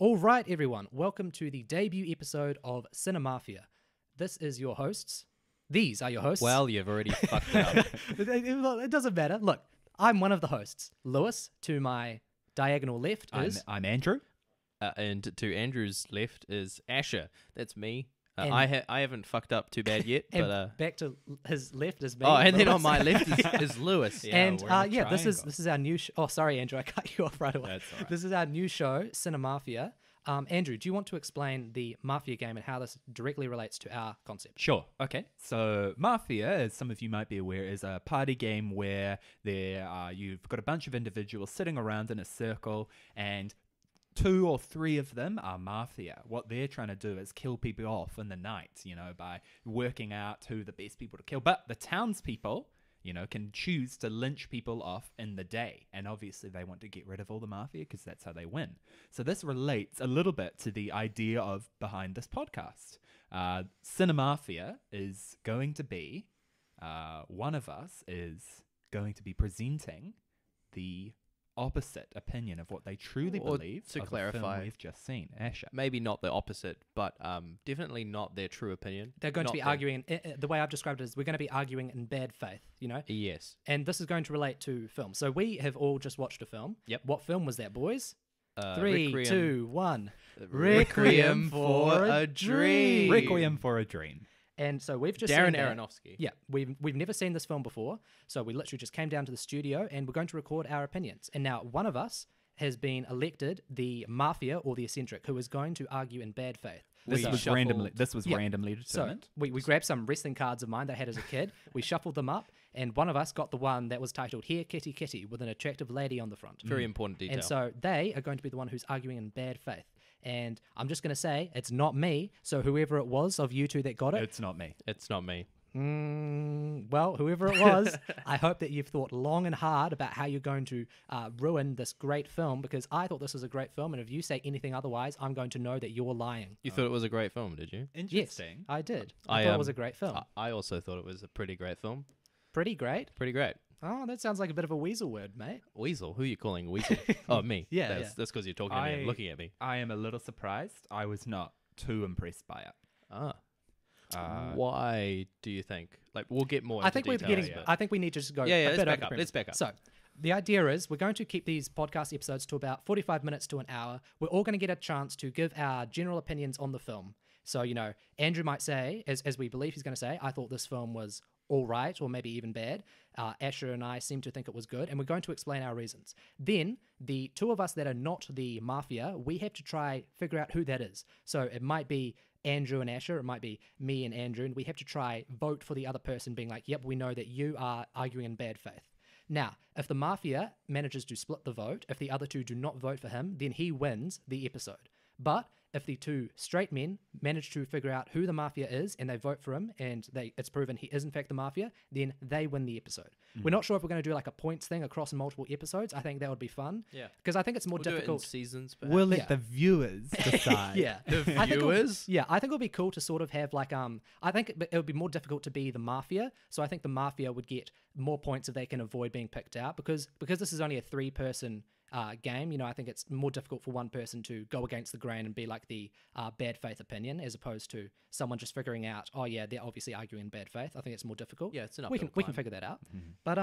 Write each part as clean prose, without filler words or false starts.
All right, everyone, welcome to the debut episode of Cinemafia. This is your hosts. These are your hosts. Well, you've already fucked it up. It doesn't matter. Look, I'm one of the hosts. Lewis, to my diagonal left is... I'm Andrew. And to Andrew's left is Asher. That's me. And- I haven't fucked up too bad yet, and but back to his left is me. oh, and then Lewis. on my left is Lewis. Yeah, And we're in a this triangle. is our new oh, sorry, Andrew, I cut you off right away. That's all right. This is our new show, Cinemafia. Andrew, do you want to explain the Mafia game and how this directly relates to our concept? Sure. Okay. So Mafia, as some of you might be aware, is a party game where you've got a bunch of individuals sitting around in a circle, and 2 or 3 of them are Mafia. What they're trying to do is kill people off in the night, by working out who the best people to kill. But the townspeople, can choose to lynch people off in the day. And obviously they want to get rid of all the Mafia because that's how they win. So this relates a little bit to the idea of behind this podcast. Cinemafia is going to be, one of us is going to be presenting the opposite opinion of what they truly Or believe to of the clarify- film we've just seen. Asher. Maybe not the opposite, but definitely not their true opinion. They're going to Not be their- arguing, the way I've described it is we're going to be arguing in bad faith, Yes. And this is going to relate to film. So we have all just watched a film. Yep. What film was that, boys? Uh, 3, Requiem- 2, 1. Requiem for a Dream. Requiem for a Dream. And so we've just Darren seen that. Aronofsky. Yeah, we've never seen this film before, so we literally just came down to the studio and we're going to record our opinions. And now one of us has been elected the Mafia or the eccentric, who is going to argue in bad faith. This We was shuffled- randomly. This was Yeah. randomly So determined. we grabbed some wrestling cards of mine that I had as a kid. We shuffled them up, and one of us got the one that was titled "Here Kitty Kitty" with an attractive lady on the front. Very important detail. And so they are going to be the one who's arguing in bad faith. And I'm just going to say it's not me. So whoever it was of you two that got it, It's not me. It's not me. well, whoever it was, I hope that you've thought long and hard about how you're going to ruin this great film, because I thought this was a great film, and if you say anything otherwise, I'm going to know that you're lying. You thought it was a great film, did you? Yes, Interesting. I did. I, I thought it um, was a great film. I also thought it was a pretty great film. Pretty great. Pretty great. Oh, that sounds like a bit of a weasel word, mate. Weasel? Who are you calling a weasel? Oh, me. Yeah, That's because you're talking to me and looking at me. I am a little surprised. I was not too impressed by it. Ah. Uh, Why do you think? Like, we'll get more. I think we're details, getting. but- I think we need to just go. Yeah, a let's bit back over the up, premise. let's back up. So, the idea is we're going to keep these podcast episodes to about 45 minutes to an hour. We're all going to get a chance to give our general opinions on the film. So, Andrew might say, as we believe he's going to say, I thought this film was all right, or maybe even bad. Asher and I seem to think it was good, and we're going to explain our reasons. Then, the 2 of us that are not the Mafia, we have to try figure out who that is. So it might be Andrew and Asher, it might be me and Andrew, and we have to try vote for the other person, being like, yep, we know that you are arguing in bad faith. Now, if the Mafia manages to split the vote, if the other 2 do not vote for him, then he wins the episode. But if the 2 straight men manage to figure out who the Mafia is and they vote for him and it's proven he is in fact the Mafia, then they win the episode. We're not sure if we're going to do like a points thing across multiple episodes. I think that would be fun. Yeah. Because I think it's more We'll do it in difficult. seasons. Perhaps. we'll let Yeah. the viewers decide. Yeah. The I think it would- viewers? Yeah, I think it would be cool to sort of have like I think it would be more difficult to be the Mafia. So I think the Mafia would get more points if they can avoid being picked out, because this is only a 3-person game. I think it's more difficult for one person to go against the grain and be like the bad faith opinion, as opposed to someone just figuring out, oh yeah, they're obviously arguing in bad faith. I think it's more difficult. Yeah, it's an we can uphill climb. figure that out. But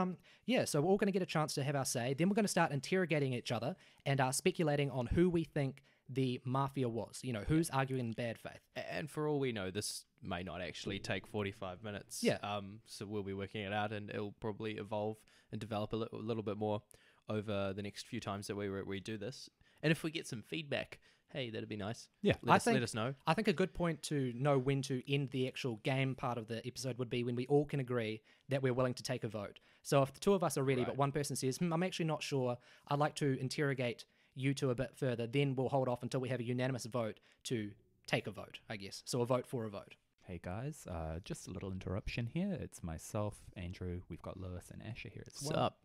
yeah, so we're all going to get a chance to have our say. Then we're going to start interrogating each other and speculating on who we think the Mafia was. Who's arguing in bad faith. And for all we know, this may not actually take 45 minutes. Yeah. So we'll be working it out, and it'll probably evolve and develop a little bit more over the next few times that we do this. And if we get some feedback, hey, that'd be nice. Yeah. Let us know. I think a good point to know when to end the actual game part of the episode would be when we all can agree that we're willing to take a vote. So if the 2 of us are ready, but one person says, I'm actually not sure, I'd like to interrogate you 2 a bit further, then we'll hold off until we have a unanimous vote to take a vote, I guess. So a vote for a vote. Hey guys, just a little interruption here. It's myself, Andrew. We've got Lewis and Asher here as What's well. up?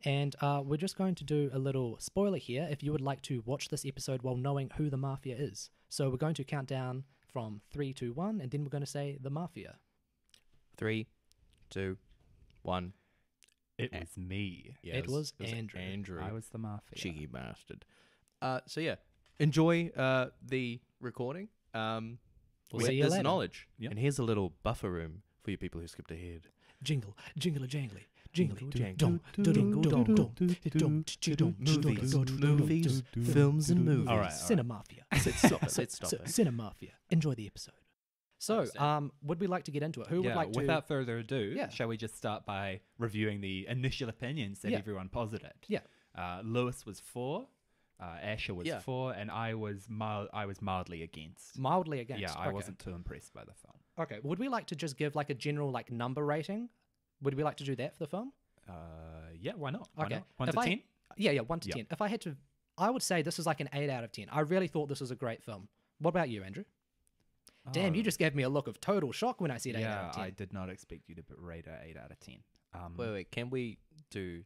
And we're just going to do a little spoiler here if you would like to watch this episode while knowing who the Mafia is. So we're going to count down from 3, 2, 1, and then we're going to say the Mafia. 3, 2, 1. It was me. Yeah, It was Andrew. Andrew. I was the Mafia. Cheeky bastard. So yeah, enjoy the recording. We'll see you there's later. knowledge. Yep. And here's a little buffer room for you people who skipped ahead. Jingle, jingle, jangly. Jingly, Jingle, movies, films, and movies. All right. Cinemafia. Stop it. Cinemafia. Enjoy the episode. So, Understand. would we like to get into it? Who would like to? Without further ado, Yeah. shall we just start by reviewing the initial opinions that Yeah. everyone posited? Yeah. Lewis was for, Asher was Yeah. for, and I was mildly against. Mildly against. Yeah, I Okay. wasn't too impressed by the film. Okay. Would we like to just give like a general like number rating? Would we like to do that for the film? Yeah, why not? Why Okay. not? 1 If to I- 10? Yeah, 1 to Yeah. 10. If I had to, I would say this is like an 8 out of 10. I really thought this was a great film. What about you, Andrew? Damn, you Oh, just gave me a look of total shock when I said 8 out Yeah, of 10. I did not expect you to rate it 8 out of 10. Wait. Can we do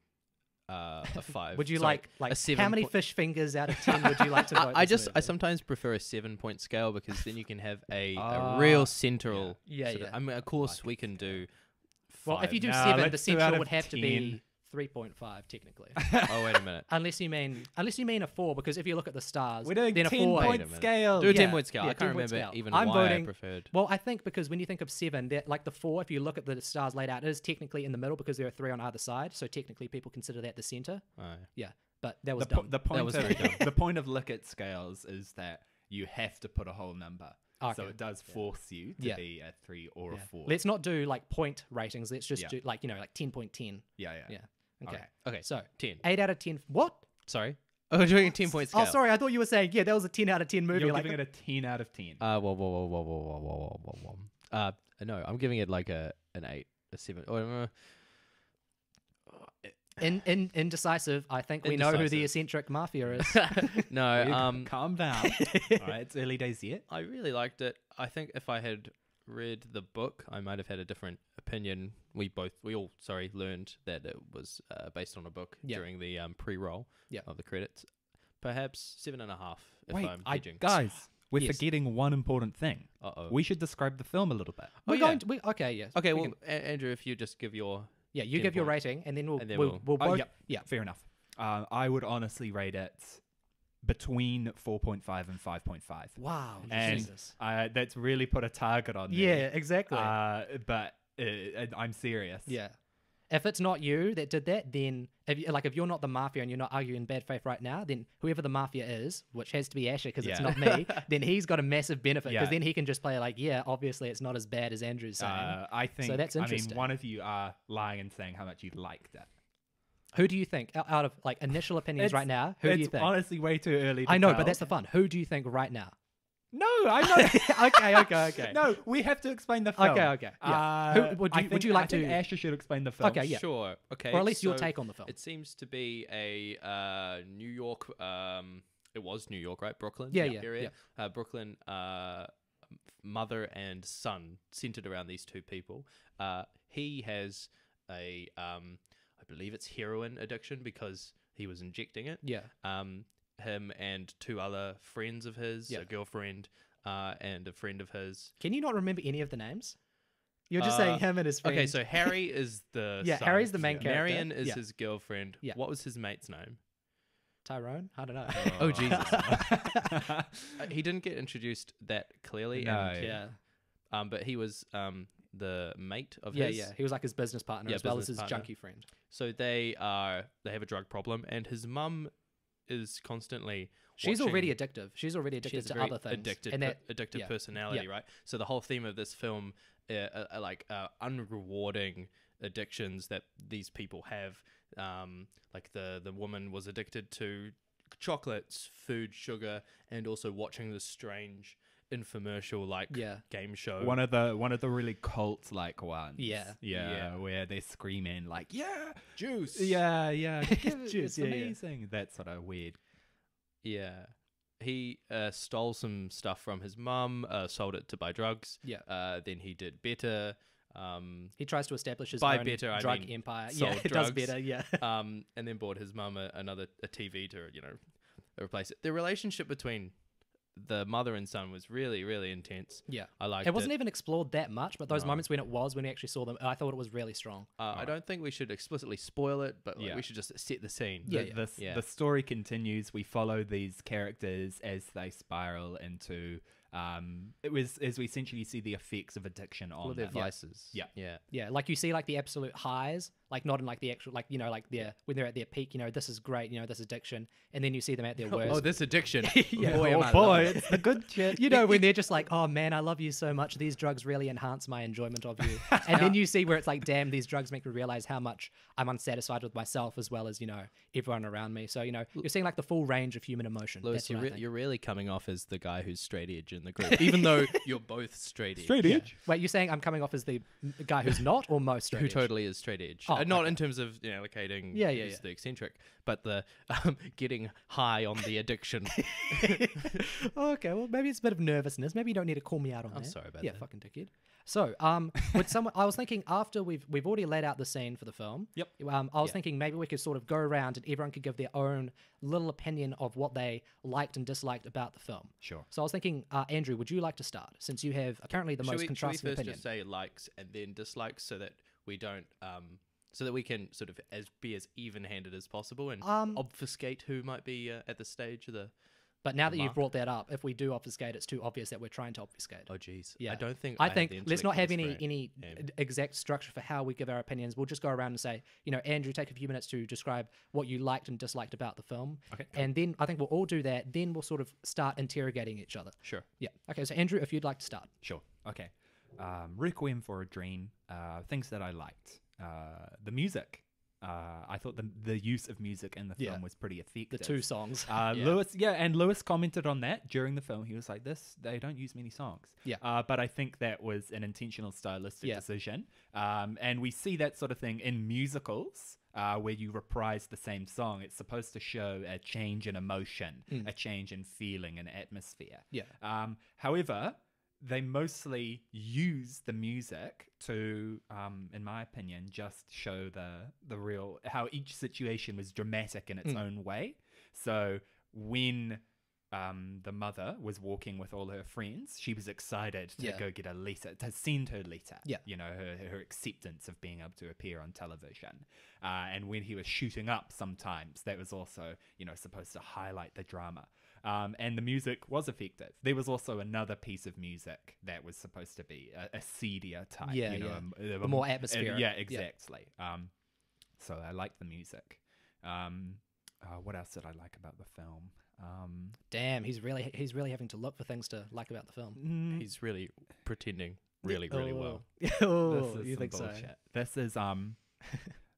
a 5? Would you Sorry, like a 7 how many point- fish fingers out of 10 would you like to vote? I this movie? sometimes prefer a 7-point scale because then you can have a Ah, real central. Yeah, sort of- yeah. I mean, of course, Like we it, can do. Well, if you do Nah, 7, the let's do out central of would have to 10. be 3.5 technically. Oh wait a minute. unless you mean a 4, because if you look at the stars, We're doing then a 4. 10 10-point minute. scale. Do a Yeah, 10-point scale. yeah, I can't 10-point remember scale. even I'm why I voting- preferred. Well, I think because when you think of 7, like the 4, if you look at the stars laid out, it is technically in the middle because there are 3 on either side. So technically, people consider that the center. Oh. Yeah, but that was The, dumb. the point was of very dumb. the point of Likert scales is that you have to put a whole number. So Okay. it does force you to Yeah. be a 3 or a Yeah. 4. Let's not do like point ratings. Let's just Yeah. do like like 10.10. yeah. Yeah. Okay. Okay. So 10. 8 out of 10. What? Sorry. Oh, we're doing a 10-point scale. Oh, sorry. I thought you were saying that was a 10 out of 10 movie. You're like, giving it a 10 out of 10. Whoa. No, I'm giving it like an 8, a 7. indecisive. I think we know who the Indecisive. eccentric mafia is. No. Calm down. All right, it's early days yet. I really liked it. I think if I had read the book, I might have had a different opinion. We all learned that it was based on a book Yeah. during the pre-roll Yeah. of the credits. Perhaps 7.5 if Wait, I'm hedging. guys, we're Yes. forgetting one important thing. Uh-oh. We should describe the film a little bit. We're yeah. going to. Okay, yeah. Okay, we well, can- Andrew, if you just give your... yeah, you 10 give your points. rating, and then we'll And then we'll we'll- both. yeah. Yeah. Fair enough. I would honestly rate it between 4.5 and 5.5. Wow. And Jesus. that's really put a target on me. Yeah, exactly. But I'm serious. Yeah. If it's not you that did that, then if you're not the mafia and you're not arguing in bad faith right now, then whoever the mafia is, which has to be Asher because it's Yeah. not me, then he's got a massive benefit because Yeah. then he can just play like, yeah, obviously it's not as bad as Andrew's saying. I think. that's I interesting. mean, one of you are lying and saying how much you liked it. Who do you think out of like initial opinions right now? Who do you It's think? honestly way too early. To I know, tell. but that's the fun. Who do you think right now? No, I'm not. Okay. No, we have to explain the film. Okay. Yeah. Who would you like I think to? Asher should explain the film. Okay, yeah. Sure. Okay. Or at least your so take on the film. It seems to be a New York. It was New York, right? Brooklyn. Yeah, yeah, area. Brooklyn. Mother and son centered around these two people. He has a, I believe it's heroin addiction because he was injecting it. Yeah. Him and 2 other friends of his, Yeah. a girlfriend, and a friend of his. Can you not remember any of the names? You're just saying him and his friend. Okay, so Harry is the Yeah, son. Harry's the main character. Marion is Yeah. his girlfriend. Yeah. What was his mate's name? Tyrone? I don't know. Oh, Jesus. He didn't get introduced that clearly. No. And, Yeah. but he was the mate of Yeah, his. yeah. He was like his business partner Yeah, as well as business his partner. junkie friend. So they have a drug problem, and his mum is constantly. She's watching- already addictive. She's already She addicted has a to very other things. addicted, and that, addicted yeah. personality, Yeah. right? So the whole theme of this film, unrewarding addictions that these people have. Like the woman was addicted to chocolates, food, sugar, and also watching this strange infomercial Yeah. game show. One of the really cult like ones. Yeah. Yeah, where they're screaming like, yeah, juice. yeah, give it, Juice, it's yeah, yeah. amazing. That's sort of weird. Yeah. He stole some stuff from his mum, sold it to buy drugs. Yeah. Then he did better. He tries to establish his By own better, I drug mean empire. sold Yeah, it does drugs. better. Yeah. And then bought his mum a TV to replace it. The relationship between the mother and son was really, really intense. Yeah. I liked It wasn't even explored that much, but those moments when we actually saw them, I thought it was really strong. I don't think we should explicitly spoil it, but like, Yeah. we should just set the scene. The story continues. We follow these characters as they spiral into it was as we essentially see the effects of addiction on All of their them. vices. Yeah. Yeah. Yeah, like you see like the absolute highs, like not in like the actual, like, you know, like when they're at their peak, you know, this is great, you know, this addiction, and then you see them at their worst. Oh, this addiction. Yeah. Boy, am I boy, loving it. it's the good shit. You know, when they're just like, oh man, I love you so much. These drugs really enhance my enjoyment of you. And then you see where it's like, damn, these drugs make me realize how much I'm unsatisfied with myself as well as, you know, everyone around me. So, you know, you're seeing like the full range of human emotion. Lewis, That's what I think. you're really coming off as the guy who's straight edge in the group, even though you're both straight edge. Straight edge. Wait, you're saying I'm coming off as the guy who's not or most straight Who edge? totally is straight edge. Oh, Not okay. in terms of, you know, allocating Yeah, who's the eccentric, but the getting high on the addiction. Okay, well, maybe it's a bit of nervousness. Maybe you don't need to call me out on that. I'm sorry about yeah, that. fucking dickhead. So, with someone, I was thinking after we've already laid out the scene for the film. Yep. I was thinking maybe we could sort of go around and everyone could give their own little opinion of what they liked and disliked about the film. Sure. So I was thinking, Andrew, would you like to start since you have apparently the most Should we contrasting first opinion? just say likes and then dislikes so that we don't so that we can sort of be as even-handed as possible and obfuscate who might be at the stage of the. But now that you've mark. brought that up, if we do obfuscate, it's too obvious that we're trying to obfuscate. Oh jeez. Yeah. I don't think. I have think the let's not have intellectual any brain. exact structure for how we give our opinions. We'll just go around and say, you know, Andrew, take a few minutes to describe what you liked and disliked about the film. Okay. And then I think we'll all do that. Then we'll sort of start interrogating each other. Sure. Yeah. Okay. So Andrew, if you'd like to start. Sure. Okay. Requiem for a Dream. Things that I liked. The music. I thought the use of music in the film Yeah. was pretty The effective. two songs. Lewis commented on that during the film. He was like, they don't use many songs. Yeah. But I think that was an intentional stylistic Yeah. decision. And we see that sort of thing in musicals. Where you reprise the same song, it's supposed to show a change in emotion, a change in feeling and atmosphere. Yeah. However, they mostly use the music to, in my opinion, just show the real how each situation was dramatic in its own way. So when the mother was walking with all her friends, she was excited to Yeah. go get a letter, to send her letter. Yeah. You know, her acceptance of being able to appear on television. And when he was shooting up sometimes, that was also, you know, supposed to highlight the drama. And the music was effective. There was also another piece of music that was supposed to be a seedier type. Yeah, you know, yeah. The more atmospheric. Yeah, Yeah. exactly. So I liked the music. What else did I like about the film? Damn, he's really having to look for things to like about the film. He's really pretending really well. Oh, This is you some think so? bullshit. This is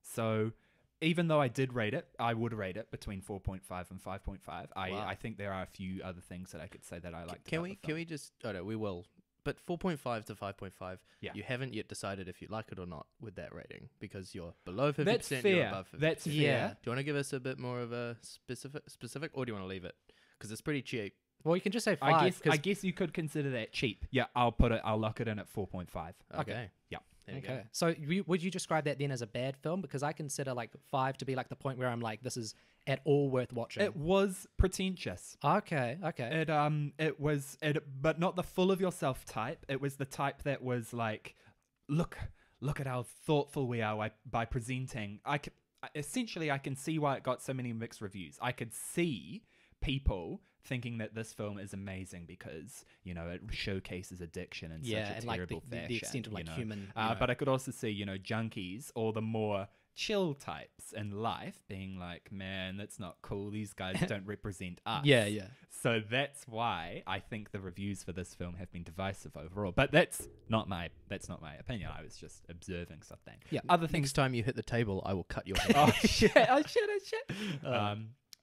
so even though I did rate it, I would rate it between 4.5 and 5.5. I think there are a few other things that I could say that I liked. Can about we the can film. we just? Oh no, we will. But 4.5 to 5.5. Yeah. You haven't yet decided if you like it or not with that rating because you're below 50%. That's You're fair. above 50%. That's Yeah. fair. Do you want to give us a bit more of a specific, or do you want to leave it? Because it's pretty cheap. Well, you can just say I 5. guess I guess you could consider that cheap. Yeah, I'll lock it in at 4.5. Okay. Yeah. There you Okay. go. So would you describe that then as a bad film? Because I consider like 5 to be like the point where I'm like, this is at all worth watching. It was pretentious. Okay. But not the full of yourself type. It was the type that was like, look at how thoughtful we are by presenting. I can see why it got so many mixed reviews. I could see people thinking that this film is amazing because, you know, it showcases addiction in Yeah, such a and like terrible the fashion. extent of like you know. human. But I could also see, you know, junkies or the more chill types in life being like, man, that's not cool. These guys don't represent us. Yeah. So that's why I think the reviews for this film have been divisive overall. But that's not my opinion. I was just observing something. Yeah. Other things. Next time you hit the table, I will cut your head Oh off. shit!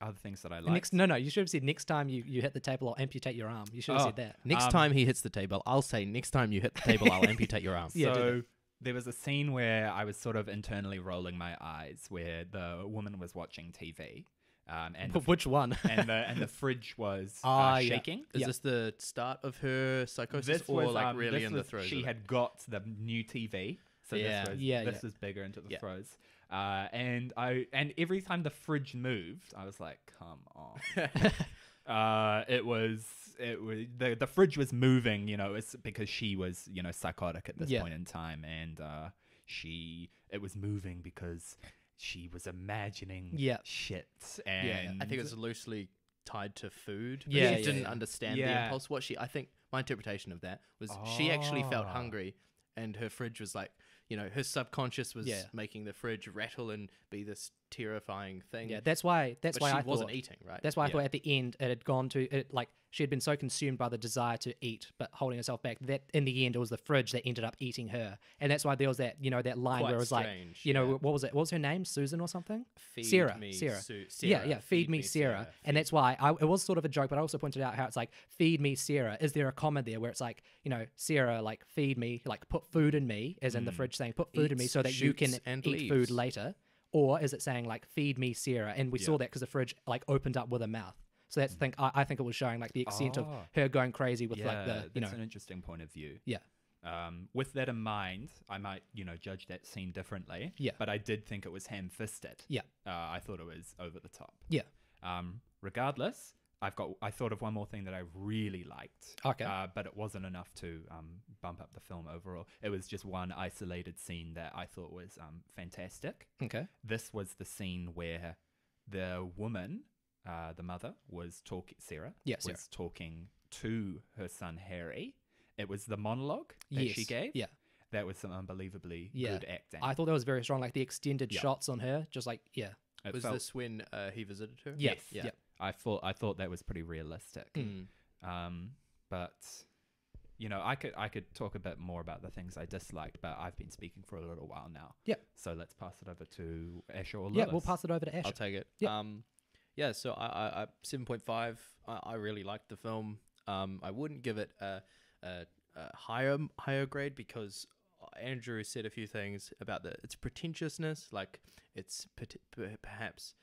Other things that I like. No. You should have said next time you hit the table, I'll amputate your arm. You should have said that. Next time he hits the table, I'll say, next time you hit the table, I'll amputate your arm. Yeah, do So there was a scene where I was sort of internally rolling my eyes, where the woman was watching TV, and the, Which one? and the fridge was Ah, yeah. shaking. Is this the start of her psychosis, This or was like really this in the was- throes? She of it? had got the new TV, so Yeah. this was bigger into the throes. And every time the fridge moved, I was like, come on. It was the fridge was moving. It's because she was psychotic at this Yeah. point in time, and it was moving because she was imagining Yeah. shit. yeah. And I think it was loosely tied to food. Yeah, She yeah, didn't yeah. understand the Yeah. impulse. I think my interpretation of that was she actually felt Ah. hungry, and her fridge was like, her subconscious was Yeah. making the fridge rattle and be this terrifying thing. Yeah, that's why but I she wasn't thought eating, right? that's why I Yeah. thought at the end it had gone to it, like she had been so consumed by the desire to eat but holding herself back that in the end it was the fridge that ended up eating her. And that's why there was that that line Quite where it was strange, like, yeah. what was it? What was her name? Susan or something? Feed Sarah. me, Sarah. Sarah. Yeah, feed me Sarah. And that's why it was sort of a joke, but I also pointed out how it's like, feed me Sarah. Is there a comma there where it's like, Sarah, like, feed me, like, put food in me, as in the fridge saying, put food in me Eats, so that you can shoots, and eat leaves. food later? Or is it saying, like, feed me Sarah? And we saw that because the fridge, like, opened up with a mouth. So that's the thing. I think it was showing, like, the extent of her going crazy with, like, the, that's an interesting point of view. yeah. With that in mind, I might, judge that scene differently. Yeah. But I did think it was ham-fisted. Yeah. I thought it was over the top. Yeah. Regardless, I thought of one more thing that I really liked. Okay. But it wasn't enough to bump up the film overall. It was just one isolated scene that I thought was fantastic. Okay. This was the scene where the woman, the mother, was talking. Sarah Yeah, was Sarah. talking to her son Harry. It was the monologue that she Yes. gave. Yeah. That was some unbelievably Yeah. good acting. I thought that was very strong. Like, the extended Yeah. shots on her, just like, yeah. It Was felt- this when he visited her? Yeah. Yes. Yeah. I thought that was pretty realistic. Mm. But I could talk a bit more about the things I disliked, but I've been speaking for a little while now. Yeah. So let's pass it over to Asher or Lewis. Yeah, we'll pass it over to Ash. I'll take it. Yeah. So I 7.5. I really liked the film. I wouldn't give it a higher grade because Andrew said a few things about its pretentiousness, like it's perhaps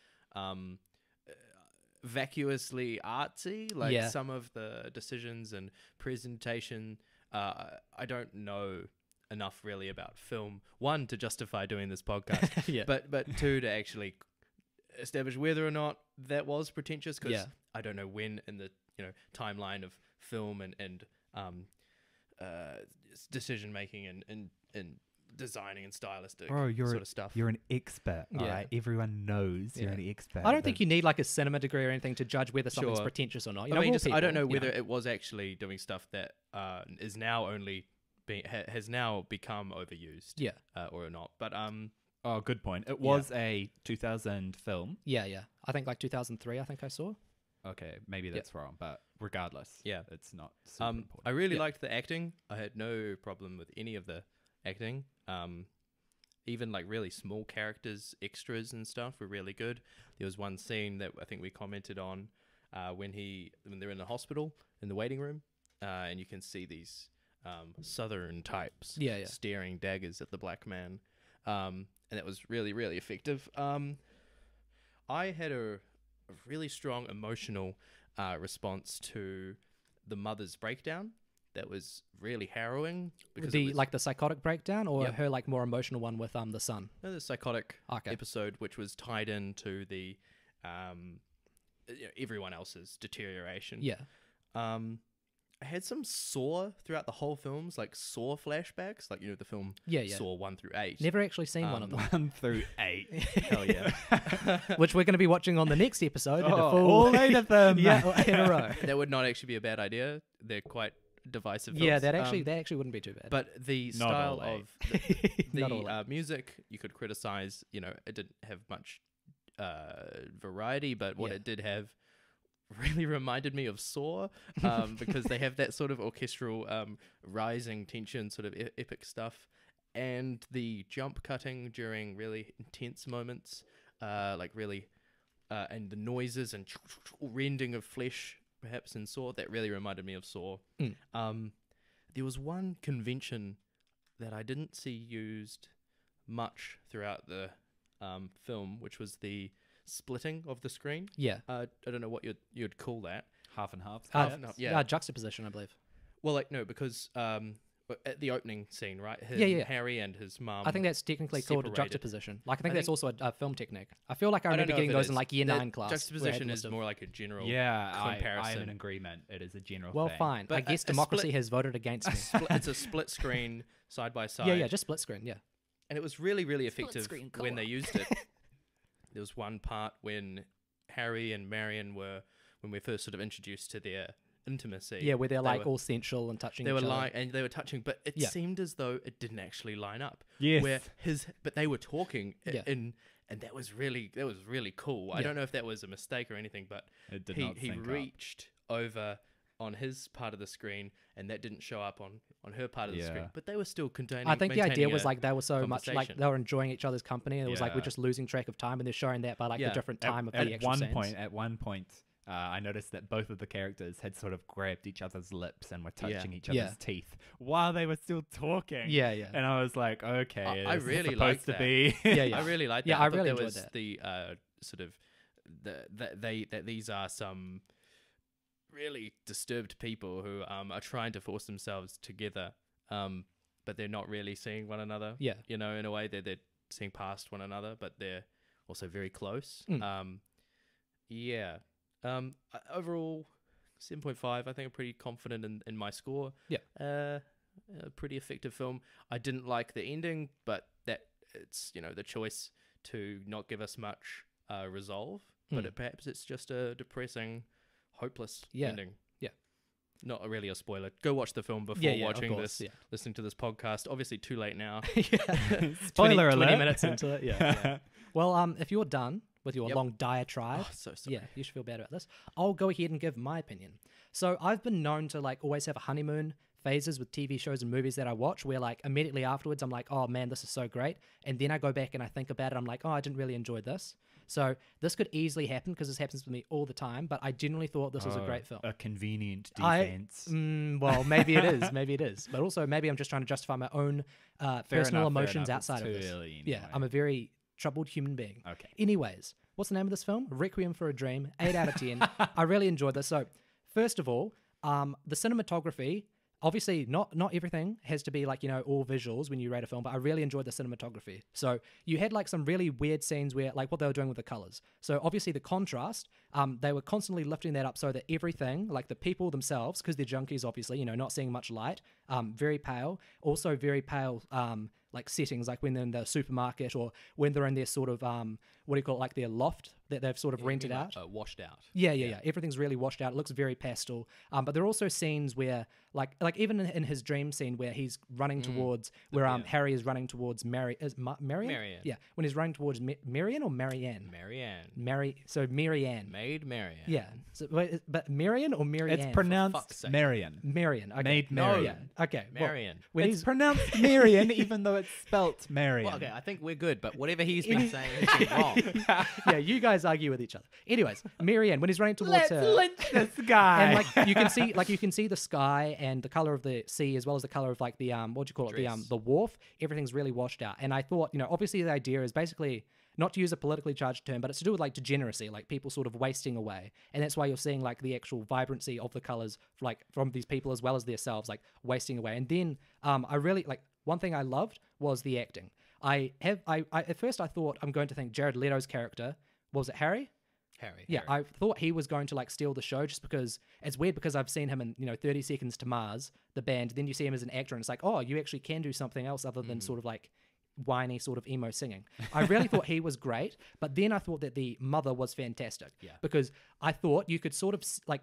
vacuously artsy, like Yeah. some of the decisions and presentation. I don't know enough really about film, one, to justify doing this podcast, Yeah. but two, to actually establish whether or not that was pretentious, because Yeah. I don't know when in the timeline of film and decision making and designing and stylistic sort of stuff. You're an expert. All Yeah. right, everyone knows you're Yeah. an expert. I don't think you need like a cinema degree or anything to judge whether something's Sure. pretentious or not. I mean, we're all I don't people, know whether it was actually doing stuff that is now only has now become overused, Yeah. or not. But Oh, good point. It was a 2000 film. Yeah. I think like 2003. I think I saw. Okay, maybe that's wrong, but regardless, Yeah. it's not super important. I really Yeah. liked the acting. I had no problem with any of the acting. Even like really small characters, extras and stuff were really good. There was one scene that I think we commented on when they're in the hospital in the waiting room, and you can see these southern types Yeah. staring daggers at the black man, and that was really, really effective. I had a really strong emotional response to the mother's breakdown. That was really harrowing because it was Like the psychotic breakdown, or Yeah. her like more emotional one with the son. the psychotic Okay. episode, which was tied into the everyone else's deterioration. Yeah. I had some Saw throughout the whole films, like Saw flashbacks, like the film Yeah. Saw 1 through 8. Never actually seen one of them, 1 through 8. Hell yeah. which we're going to be watching on the next episode. in a Oh, full- all 8 of them. yeah, in a row. That would not actually be a bad idea. They're quite divisive Yeah, films. that actually wouldn't be too bad. But the Not style all of the Not all eight. music, you could criticize. It didn't have much variety, but what Yeah. it did have really reminded me of Saw, because they have that sort of orchestral rising tension, sort of epic stuff, and the jump cutting during really intense moments, like really, and the noises and rending of flesh, perhaps in Saw, that really reminded me of Saw. There was one convention that I didn't see used much throughout the film, which was the splitting of the screen. yeah. I don't know what you'd call that. Half and half. Half and half, yeah. Juxtaposition, I believe. Well, like no, because at the opening scene, right? Yeah. Harry and his mum. I think that's technically called a separated. juxtaposition. Like I think I that's think- also a film technique. I feel like I I don't remember know getting if it those in is. like year The 9 class. where I had Juxtaposition a is list of- more like a general Yeah, I'm comparison. in agreement. It is a general Well, thing. fine. But I guess a democracy split- has voted against me. It's a split screen side by side. Yeah, just split screen. Yeah. And it was really, really effective screen when they co-op. used it. There was one part when Harry and Marion when we first sort of introduced to their intimacy. Yeah, where they're they like were- all sensual and touching They each were other. like, and they were touching, but it Yeah. seemed as though it didn't actually line up. Yes. Where but they were talking Yeah. and that was really cool. I Yeah. don't know if that was a mistake or anything, but It did he not sync up. reached over on his part of the screen, and that didn't show up on her part of the screen. Yeah. But they were still containing. I think the idea maintaining was a like they were so much like conversation. they were enjoying each other's company, and it was like we're Yeah. just losing track of time, and they're showing that by like the Yeah. different time of the At actual one scenes. point, I noticed that both of the characters had sort of grabbed each other's lips and were Yeah. touching each Yeah. other's teeth while they were still talking. Yeah, yeah. And I was like, okay, I this is really supposed liked to that. be. Yeah, yeah. I really liked that. Yeah, I thought really there enjoyed was that. the sort of that these are some really disturbed people who are trying to force themselves together, but they're not really seeing one another. Yeah. You know, in a way they're seeing past one another, but they're also very close. Yeah. Overall, 7.5. I think I'm pretty confident in my score. Yeah. A pretty effective film. I didn't like the ending, but that it's the choice to not give us much resolve. But perhaps it's just a depressing, hopeless Yeah. ending. Yeah. Not really a spoiler. Go watch the film before Yeah, of watching course, this. yeah. Listening to this podcast. Obviously, too late now. Spoiler 20 alert. minutes into it. Yeah. Well, if you're done with your Yep. long diatribe, Oh, so sorry. yeah, you should feel bad about this. I'll go ahead and give my opinion. So I've been known to like always have a honeymoon phases with TV shows and movies that I watch where like immediately afterwards I'm like, oh man, this is so great. And then I go back and I think about it. I'm like, oh, I didn't really enjoy this. So this could easily happen because this happens with me all the time. But I genuinely thought this was a great film. A convenient I- defense. Well, maybe it is. Maybe it is. But also maybe I'm just trying to justify my own personal enough, fair emotions enough. It's outside of too this. early Yeah, anyway. I'm a very troubled human being. Okay. Anyways, what's the name of this film? Requiem for a Dream. 8 out of 10. I really enjoyed this. So, first of all, the cinematography. Obviously, not everything has to be like, all visuals when you rate a film, but I really enjoyed the cinematography. So you had like some really weird scenes where like what they were doing with the colors. So obviously the contrast, they were constantly lifting that up so that everything, like the people themselves, because they're junkies, obviously, not seeing much light, very pale, also very pale, like settings, like when they're in the supermarket or when they're in their sort of, what do you call it, like their loft that they've sort of rented out. Washed out. Yeah. Everything's really washed out. It looks very pastel. But there are also scenes where, like even in his dream scene where he's running towards, where Harry is running towards Marion? Marion. Yeah, when he's running towards Marion or Marianne? Marianne. Marianne. Maid Marianne. Yeah. So, but Marion or Marianne? It's fuck's pronounced sake. Marion. Marion. Okay. Maid No. Marion. Yeah. Okay. well, Marion. when It's he's pronounced Marion, even though it's spelt Marion. Well, okay, I think we're good, but whatever he's been saying has been wrong. yeah, you guys argue with each other. Anyways, Marianne, when he's running towards her, lynch this guy. and like you can see the sky and the color of the sea as well as the color of like the what do you call it, Dress. the wharf. Everything's really washed out. And I thought, obviously the idea is basically not to use a politically charged term, but it's to do with like degeneracy, like people sort of wasting away. And that's why you're seeing like the actual vibrancy of the colors like from these people as well as themselves, like wasting away. And then I really like one thing I loved was the acting. I at first I thought I'm going to think Jared Leto's character, was it Harry? Harry. Yeah, I thought he was going to like steal the show just because it's weird because I've seen him in 30 Seconds to Mars, the band. Then you see him as an actor and it's like, oh, you actually can do something else other than sort of like whiny sort of emo singing. I really thought he was great, but then I thought that the mother was fantastic. Yeah. Because I thought you could sort of like,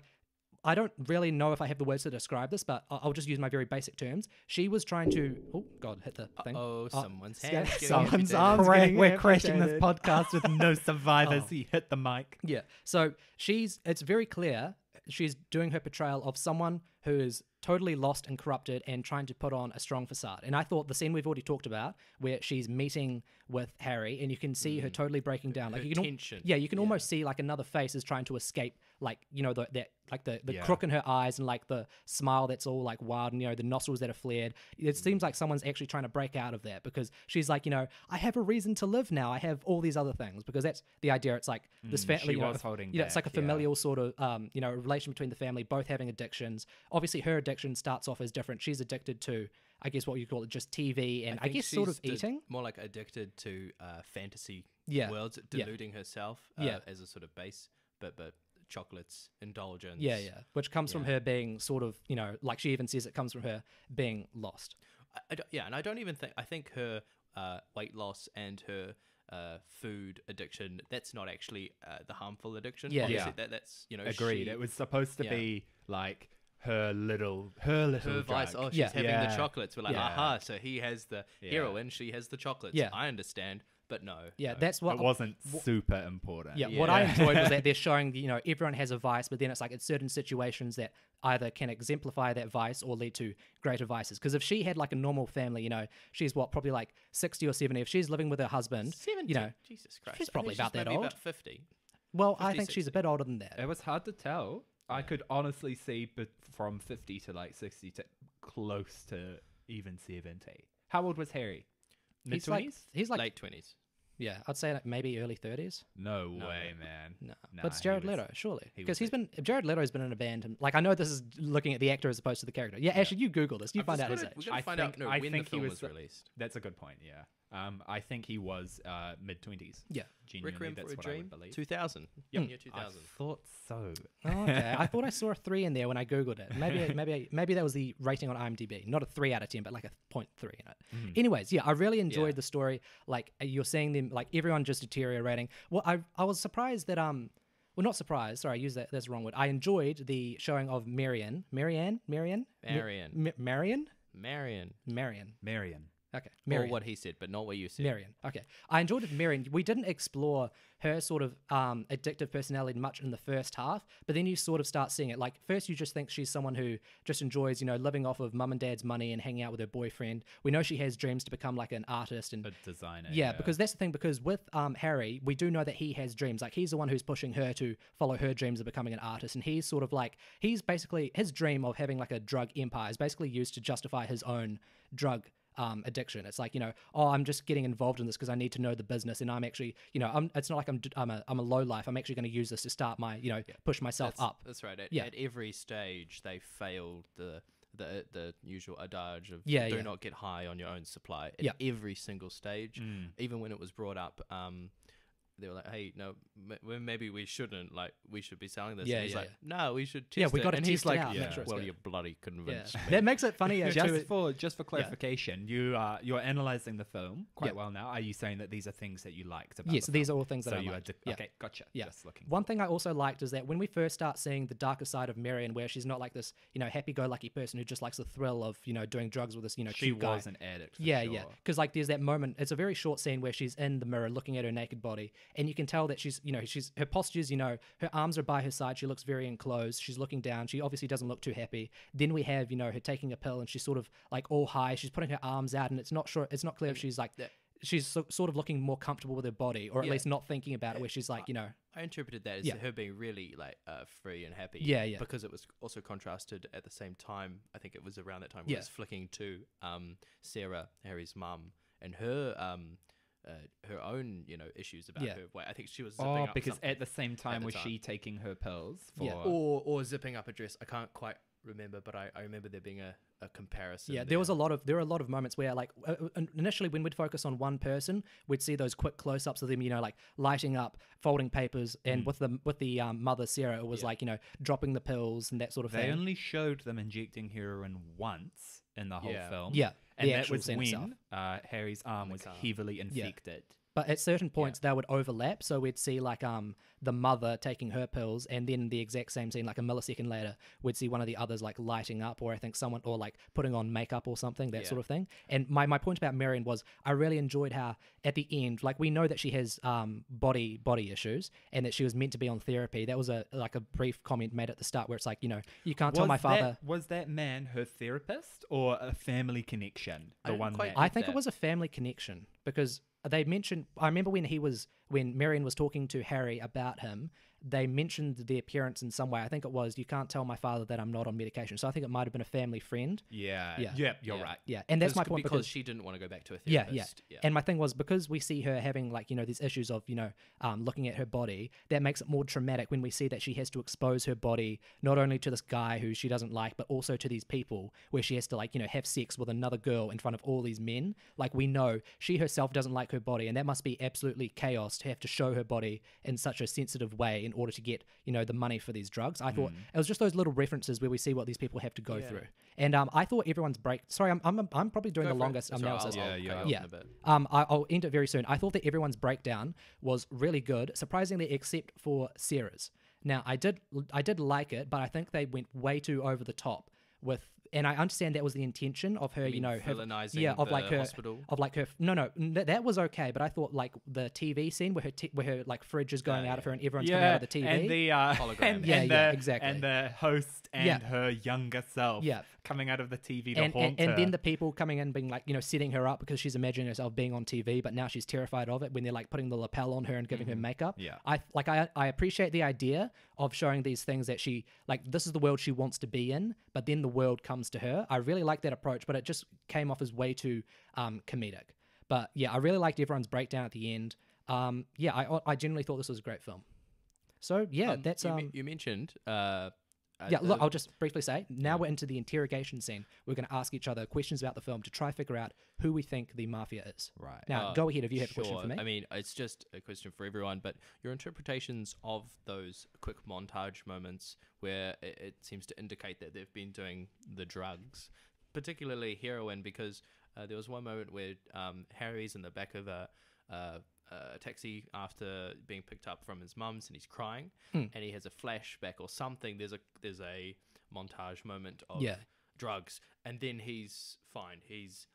I don't really know if I have the words to describe this, but I'll just use my very basic terms. She was trying to, oh God, hit the thing. Someone's yeah, hand. someone's arms getting We're crashing this amputated. podcast with no survivors. Oh. He hit the mic. Yeah. So it's very clear she's doing her portrayal of someone who is totally lost and corrupted and trying to put on a strong facade. And I thought the scene we've already talked about where she's meeting with Harry and you can see her totally breaking down. Like Her you can tension. Yeah, you can almost see like another face is trying to escape, like, the Yeah. crook in her eyes and like the smile that's all like wild and the nostrils that are flared. It seems like someone's actually trying to break out of that because she's like, I have a reason to live now. I have all these other things because that's the idea. It's like this family, she was holding it's like a back, yeah. familial sort of relation between the family, both having addictions. Obviously her addiction starts off as different. She's addicted to, I guess, what you call it, just TV and I think guess sort of she's eating. more like addicted to fantasy Yeah. worlds, Yeah. deluding herself Yeah. as a sort of base, but chocolates, indulgence. Yeah, yeah. Which comes from Yeah. her being sort of, like she even says it comes from her being lost. And I don't even think, I think her weight loss and her food addiction, that's not actually the harmful addiction. Yeah. Obviously, Yeah. that's, Agreed. she- It was supposed to Yeah. be like her little her drug. vice. Oh, she's Yeah. having Yeah. the chocolates. We're like, Yeah. aha, so he has the Yeah. heroin, she has the chocolates. Yeah. I understand, but no. Yeah, no. that's what It wasn't super important. Yeah, what I Yeah. enjoyed was that they're showing, everyone has a vice, but then it's like it's certain situations that either can exemplify that vice or lead to greater vices. Because if she had like a normal family, she's probably like 60 or 70. If she's living with her husband, 70? Jesus Christ. she's I think probably about that maybe old. About 50. well, I 50, think she's a 60. bit older than that. It was hard to tell. I could honestly see from 50 to like 60 to close to even 70. How old was Harry? Mid 20s? He's like, Late 20s. yeah, I'd say like maybe early 30s. No No. way, man. No, Nah, but it's he Jared was- Leto, surely, he because was Jared Leto's been in a band, and like I know this is looking at the actor as opposed to the character. Yeah, actually, you Google this, you find out his age. We're going to find out when the film was released. That's a good point, yeah. I think he was mid 20s. Yeah. Genuinely, Requiem that's for a what I Dream, would believe. 2000. Yep. Year I 2000. thought so. Oh, okay. I thought I saw a 3 in there when I googled it. Maybe that was the rating on IMDb. Not a 3 out of 10, but like a 0.3 in it. Anyways, yeah, I really enjoyed Yeah. the story. Like you're seeing them, like everyone just deteriorating. Well, I was surprised that well, not surprised. Sorry, I used that's the wrong word. I enjoyed the showing of Marion. Marion. Marion. Marion. Okay, Or Marion. what he said, but not what you said. Marion. Okay. I enjoyed it, Marion. We didn't explore her sort of addictive personality much in the first half, but then you sort of start seeing it. Like, first you just think she's someone who just enjoys, living off of mum and dad's money and hanging out with her boyfriend. We know she has dreams to become like an artist and A designer. yeah, because that's the thing. Because with Harry, we do know that he has dreams. Like he's the one who's pushing her to follow her dreams of becoming an artist, and he's sort of like he's basically his dream of having like a drug empire is basically used to justify his own drug addiction. It's like I'm just getting involved in this because I need to know the business, and I'm actually it's not like I'm a low life. I'm actually going to use this to start my push myself up. That's right. Yeah. At every stage, they failed the usual adage of Yeah, do yeah. not get high on your own supply. At Yeah. every single stage, even when it was brought up, they were like, "Hey, no, maybe we shouldn't. Like, we should be selling this." Yeah, and he's yeah, like, "No, we should test Yeah, we it." gotta And test he's it like, out, make sure it's "Well, good." you're bloody convinced me." That makes it funny Just for clarification, you're analyzing the film quite Yeah. well now. Are you saying that these are things that you liked about? Yes, the these film? are all things that So I you liked. are Yeah. okay, gotcha. Yeah. Just looking. One thing I also liked is that when we first start seeing the darker side of Marion, where she's not like this, happy-go-lucky person who just likes the thrill of, doing drugs with this, she cute guy. was an addict. For Yeah, sure. yeah. Because like there's that moment. It's a very short scene where she's in the mirror looking at her naked body, and you can tell that she's her postures. Her arms are by her side. She looks very enclosed. She's looking down. She obviously doesn't look too happy. Then we have her taking a pill, and she's sort of like all high. She's putting her arms out, and it's not clear if she's like she's sort of looking more comfortable with her body, or at Yeah. least not thinking about it. Where she's like I interpreted that as Yeah. her being really like free and happy. Yeah, yeah. Because it was also contrasted at the same time. I think it was around that time when Yeah. it was flicking to Sarah, Harry's mum, and her own issues about Yeah. her weight. I think she was zipping Oh, up because something at the same time the was time. she taking her pills for? Yeah. or zipping up a dress. I can't quite remember, but I remember there being a comparison. yeah, there were a lot of moments where like initially when we'd focus on one person, we'd see those quick close-ups of them, like lighting up, folding papers, and with the mother Sarah, it was Yeah. like dropping the pills and that sort of They thing. only showed them injecting heroin once in the whole Yeah. film. Yeah, and the that actual was scene when itself. Harry's arm the was car. heavily infected. But at certain points they would overlap, so we'd see like the mother taking her pills, and then the exact same scene, like a millisecond later, we'd see one of the others like lighting up, or I think someone, or like putting on makeup or something, that Yeah. sort of thing. And my point about Marion was I really enjoyed how at the end, like we know that she has body issues, and that she was meant to be on therapy. That was a brief comment made at the start where it's like you can't tell my father. Was that man her therapist or a family connection? I The didn't one quite that I think that. it was a family connection because they mentioned. I remember when Marion was talking to Harry about him. they mentioned the appearance in some way. I think it was, you can't tell my father that I'm not on medication. So I think it might have been a family friend. Yeah. Yeah. Yep, you're Yeah. right. Yeah, and that's my point because she didn't want to go back to a yeah, therapist. yeah. And my thing was, because we see her having like, these issues of, looking at her body, that makes it more traumatic when we see that she has to expose her body not only to this guy who she doesn't like, but also to these people, where she has to like, have sex with another girl in front of all these men. Like, we know she herself doesn't like her body, and that must be absolutely chaos to have to show her body in such a sensitive way in order to get, the money for these drugs. I thought it was just those little references where we see what these people have to go through. And I thought everyone's break. Sorry, I'm probably doing the longest analysis. Yeah. I'll end it very soon. I thought that everyone's breakdown was really good, surprisingly, except for Sarah's. Now, I did like it, but I think they went way too over the top with. And I understand that was the intention of her, villainizing of the like her hospital? of like her. No, that was okay. But I thought like the TV scene where her like fridge is going out of her and everyone's coming out of the TV and the hologram. Exactly. and the host and her younger self coming out of the TV to haunt her. And then the people coming in being like, setting her up because she's imagining herself being on TV, but now she's terrified of it when they're like putting the lapel on her and giving her makeup. Yeah. I appreciate the idea of showing these things that she, like, this is the world she wants to be in, but then the world comes to her. I really like that approach, but it just came off as way too comedic. But yeah, I really liked everyone's breakdown at the end. I generally thought this was a great film. So yeah, that's you mentioned look, I'll just briefly say, now we're into the interrogation scene. We're going to ask each other questions about the film to try figure out who we think the Mafia is. Right. Now, go ahead if you have a question for me. I mean, it's just a question for everyone, but your interpretations of those quick montage moments where it seems to indicate that they've been doing the drugs, particularly heroin, because there was one moment where Harry's in the back of a taxi after being picked up from his mum's, and he's crying, and he has a flashback or something. There's a montage moment of drugs, and then he's fine.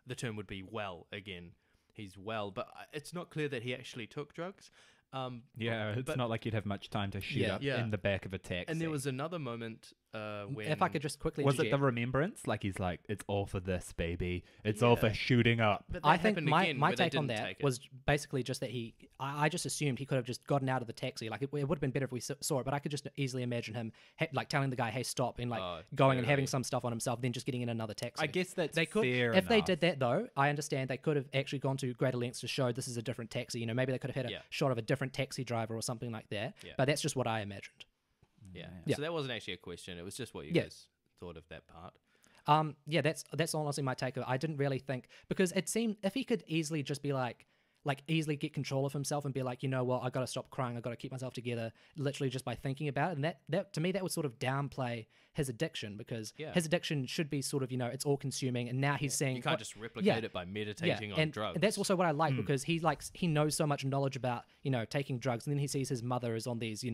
The term would be well again. He's well, but it's not clear that he actually took drugs. It's not like you'd have much time to shoot up in the back of a taxi. And there was another moment when... If I could just quickly... Was it the remembrance? Like, he's like, it's all for this, baby. It's all for shooting up. But I think my take on that was basically just that I just assumed he could have just gotten out of the taxi. Like, it would have been better if we saw it, but I could just easily imagine him like telling the guy, hey, stop, and like going and having some stuff on himself, then just getting in another taxi. I guess that's they could, fair if enough. they did that, though, I understand they could have actually gone to greater lengths to show this is a different taxi. Maybe they could have had a shot of a different taxi driver or something like that. Yeah. But that's just what I imagined. Yeah. Yeah. So that wasn't actually a question. It was just what you guys thought of that part. That's honestly my take of it. I didn't really think, because it seemed, if he could easily just be like easily get control of himself and be like, I got to stop crying, I got to keep myself together, literally just by thinking about it. And that to me, that would sort of downplay his addiction, because his addiction should be sort of, it's all consuming. And now he's saying you can't just replicate it by meditating on drugs. And that's also what I like, because he knows so much knowledge about, taking drugs. And then he sees his mother is on these,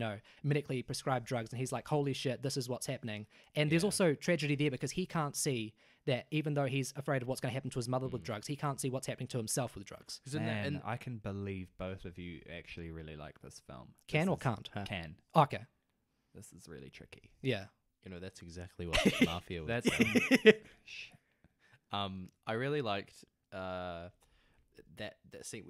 medically prescribed drugs. And he's like, holy shit, this is what's happening. And there's also tragedy there, because he can't see that even though he's afraid of what's going to happen to his mother with drugs, he can't see what's happening to himself with drugs. Man, I can believe both of you actually really like this film. Can or can't? Can. Okay. This is really tricky. Yeah. That's exactly what Mafia was. That's I really liked that scene,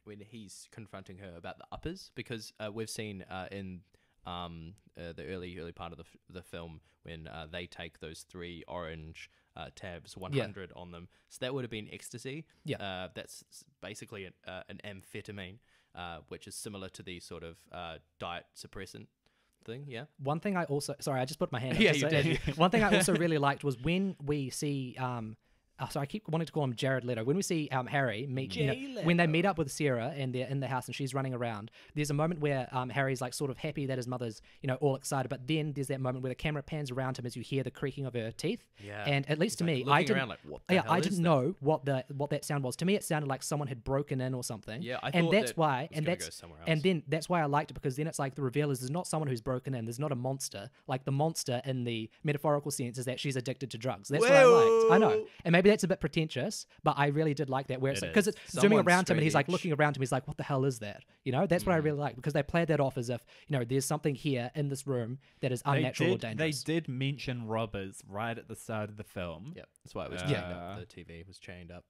when he's confronting her about the uppers, because we've seen in the early part of the film when they take those 3 orange tabs, 100 on them. So that would have been ecstasy. Yeah. That's basically an amphetamine, which is similar to the sort of diet suppressant thing. Yeah. One thing I also, sorry, I just put my hand up. Yeah, you did. One thing I also really liked was when we see so I keep wanting to call him Jared Leto. When we see Harry meet, when they meet up with Sarah and they're in the house and she's running around, there's a moment where Harry's like sort of happy that his mother's, all excited. But then there's that moment where the camera pans around him as you hear the creaking of her teeth. Yeah. And at least to me, I didn't, I didn't know what that sound was. To me, it sounded like someone had broken in or something. Yeah, I and thought that's that why, was and gonna that's go somewhere else. and then that's why I liked it, because then it's like the reveal is there's not someone who's broken in. There's not a monster. Like the monster in the metaphorical sense is that she's addicted to drugs. That's what I liked. I know, and maybe that's a bit pretentious, but I really did like that, where it's because it's zooming around him and he's like looking around him. He's like, "What the hell is that?" That's what I really like, because they played that off as if there's something here in this room that is unnatural or dangerous. They did mention robbers right at the start of the film. Yeah, that's why it was chained up. The TV was chained up.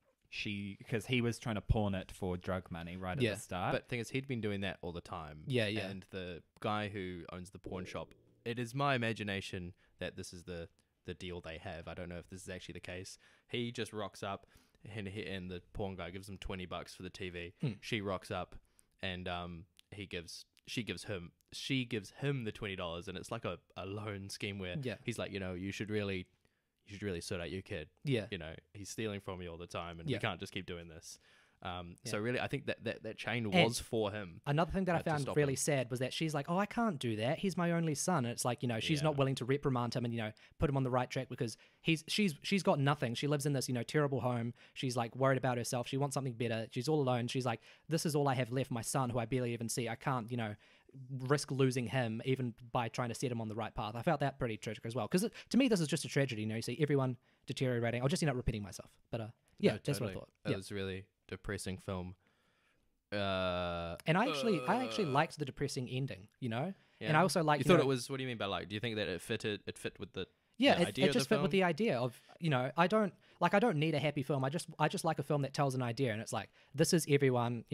because he was trying to pawn it for drug money right at Yeah. the start. But the thing is, he'd been doing that all the time. Yeah, yeah. And the guy who owns the pawn shop, it is my imagination that this is the deal they have. I don't know if this is actually the case. He just rocks up, and the pawn guy gives him $20 for the TV. She rocks up, and she gives him the $20, and it's like a loan scheme where he's like, you should really sort out your kid. Yeah. He's stealing from me all the time, and Yeah. we can't just keep doing this. So really, I think that chain was for him. Another thing that I to found stop really him. sad was that she's like, oh, I can't do that. He's my only son. And it's like, she's not willing to reprimand him and, put him on the right track because she's got nothing. She lives in this, terrible home. She's like worried about herself. She wants something better. She's all alone. She's like, this is all I have left. My son, who I barely even see. I can't, risk losing him even by trying to set him on the right path. I felt that pretty tragic as well. Because to me, this is just a tragedy. You see everyone deteriorating. I'll just end up repeating myself. But yeah, No, that's what I totally. thought. It Yeah. was a really depressing film. And I actually liked the depressing ending, And Yeah. I also like You thought it was. What do you mean by like? Do you think that it fit with the? Yeah, the it idea of just the fit with film? the idea of I don't need a happy film. I just like a film that tells an idea, and it's like this is everyone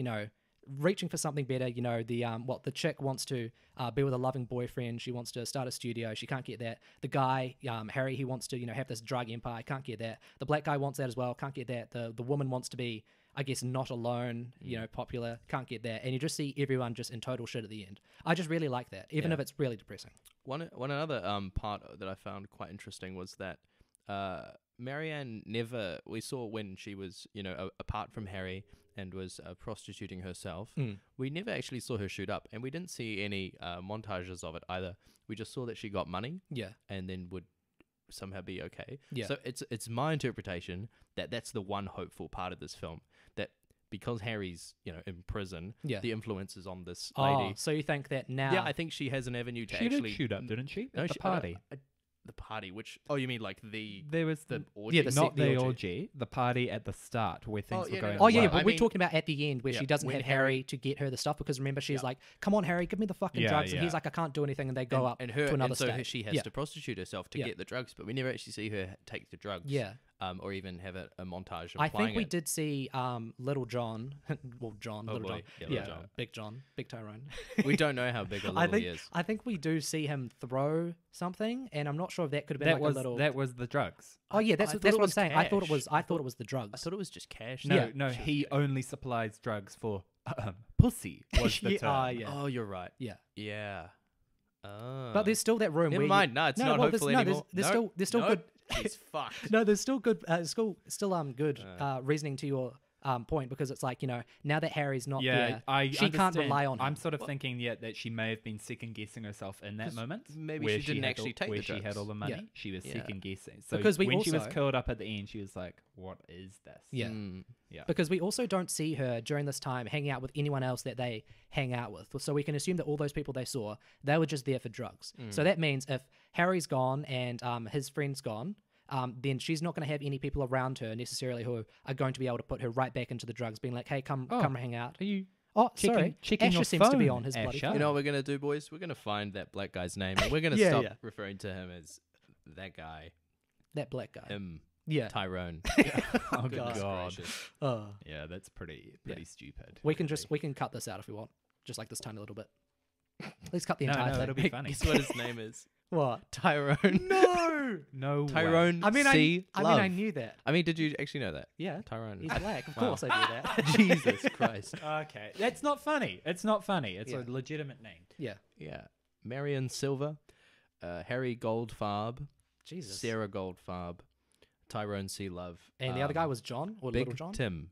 reaching for something better. The chick wants to be with a loving boyfriend. She wants to start a studio. She can't get that. The guy Harry, he wants to have this drug empire. Can't get that. The black guy wants that as well. Can't get that. The woman wants to be, I guess, not alone. Popular. Can't get that. And you just see everyone just in total shit at the end. I just really like that, even if it's really depressing. One another part that I found quite interesting was that Marianne we saw when she was apart from Harry and was prostituting herself. We never actually saw her shoot up, and we didn't see any montages of it either. We just saw that she got money, and then would somehow be okay. Yeah. So it's my interpretation that that's the one hopeful part of this film, that because Harry's in prison, the influence is on this lady. Oh, so you think that now? Yeah, I think she has an avenue to she actually did shoot up, didn't she? No, At the party. The party, which you mean like There was the the orgy? not the the orgy. orgy, the party at the start where things were yeah, going. no, Oh yeah, Well, but I we're mean- talking about at the end where Yeah, she doesn't when have Harry to get her the stuff because remember she's Yeah. like, "Come on, Harry, give me the fucking Yeah, drugs," and yeah. he's like, "I can't do anything," and they go up and to another so stage. she has to prostitute herself to Yeah. get the drugs, but we never actually see her take the drugs. Yeah. Or even have a montage. I Implying think we it. did see Little John, well, John, Oh, Little boy. John, Yeah, Little John. Big John, Big Tyrone. We don't know how big or I little think he is. I think we do see him throw something, and I'm not sure if that could have been That like was a little. that was the drugs. Oh yeah, that's I thought that's it what I'm was saying. I thought it cash. was I I thought it was the drugs. I thought it was just cash. No, Yeah. no, he only supplies drugs for pussy. Was the Yeah, term. yeah. Oh, you're right. Yeah. Yeah. Oh. But there's still that room. Never where mind. No, it's not well, hopeful there's, no, anymore. There's No, still no, good. He's fucked. No, there's still good. Still good reasoning to your point because it's like now that Harry's not there, she can't rely on him. I'm sort of thinking that she may have been second guessing herself in that 'Cause moment. maybe where she didn't had actually take where the she had drugs. all the money. Yeah. She was Yeah. second guessing. So Because we when she was also- curled up at the end, she was like, "What is this?" Yeah. Mm. yeah. Because we also don't see her during this time hanging out with anyone else that they hang out with. So we can assume that all those people they saw, they were just there for drugs. So that means if Harry's gone and his friend's gone, then she's not going to have any people around her necessarily who are going to be able to put her right back into the drugs, being like, "Hey, come hang out." Are you? Oh, checking- sorry. checking Asher your seems to be phone, on his bloody Asher? phone. You know what we're gonna do, boys? We're gonna find that black guy's name, and we're gonna Yeah, stop yeah. referring to him as that guy. That black guy. Him. Yeah. Tyrone. Oh Goodness God. gracious. Yeah, that's pretty stupid. We can cut this out if we want, just like this tiny little bit. Let's cut the No, entire no, thing. it'll be funny. Guess what his name is? What? Tyrone. No. No way. Tyrone. I mean, C. Love. I knew that. I mean, did you actually know that? Yeah. Tyrone. He's black. Of Wow. course I knew that. Jesus Christ. Okay, that's not funny. It's not funny. It's Yeah. a legitimate name. Yeah. Yeah. Marion Silver, Harry Goldfarb, Jesus. Sarah Goldfarb, Tyrone C. Love, And the other guy was John or Big Little John? Tim.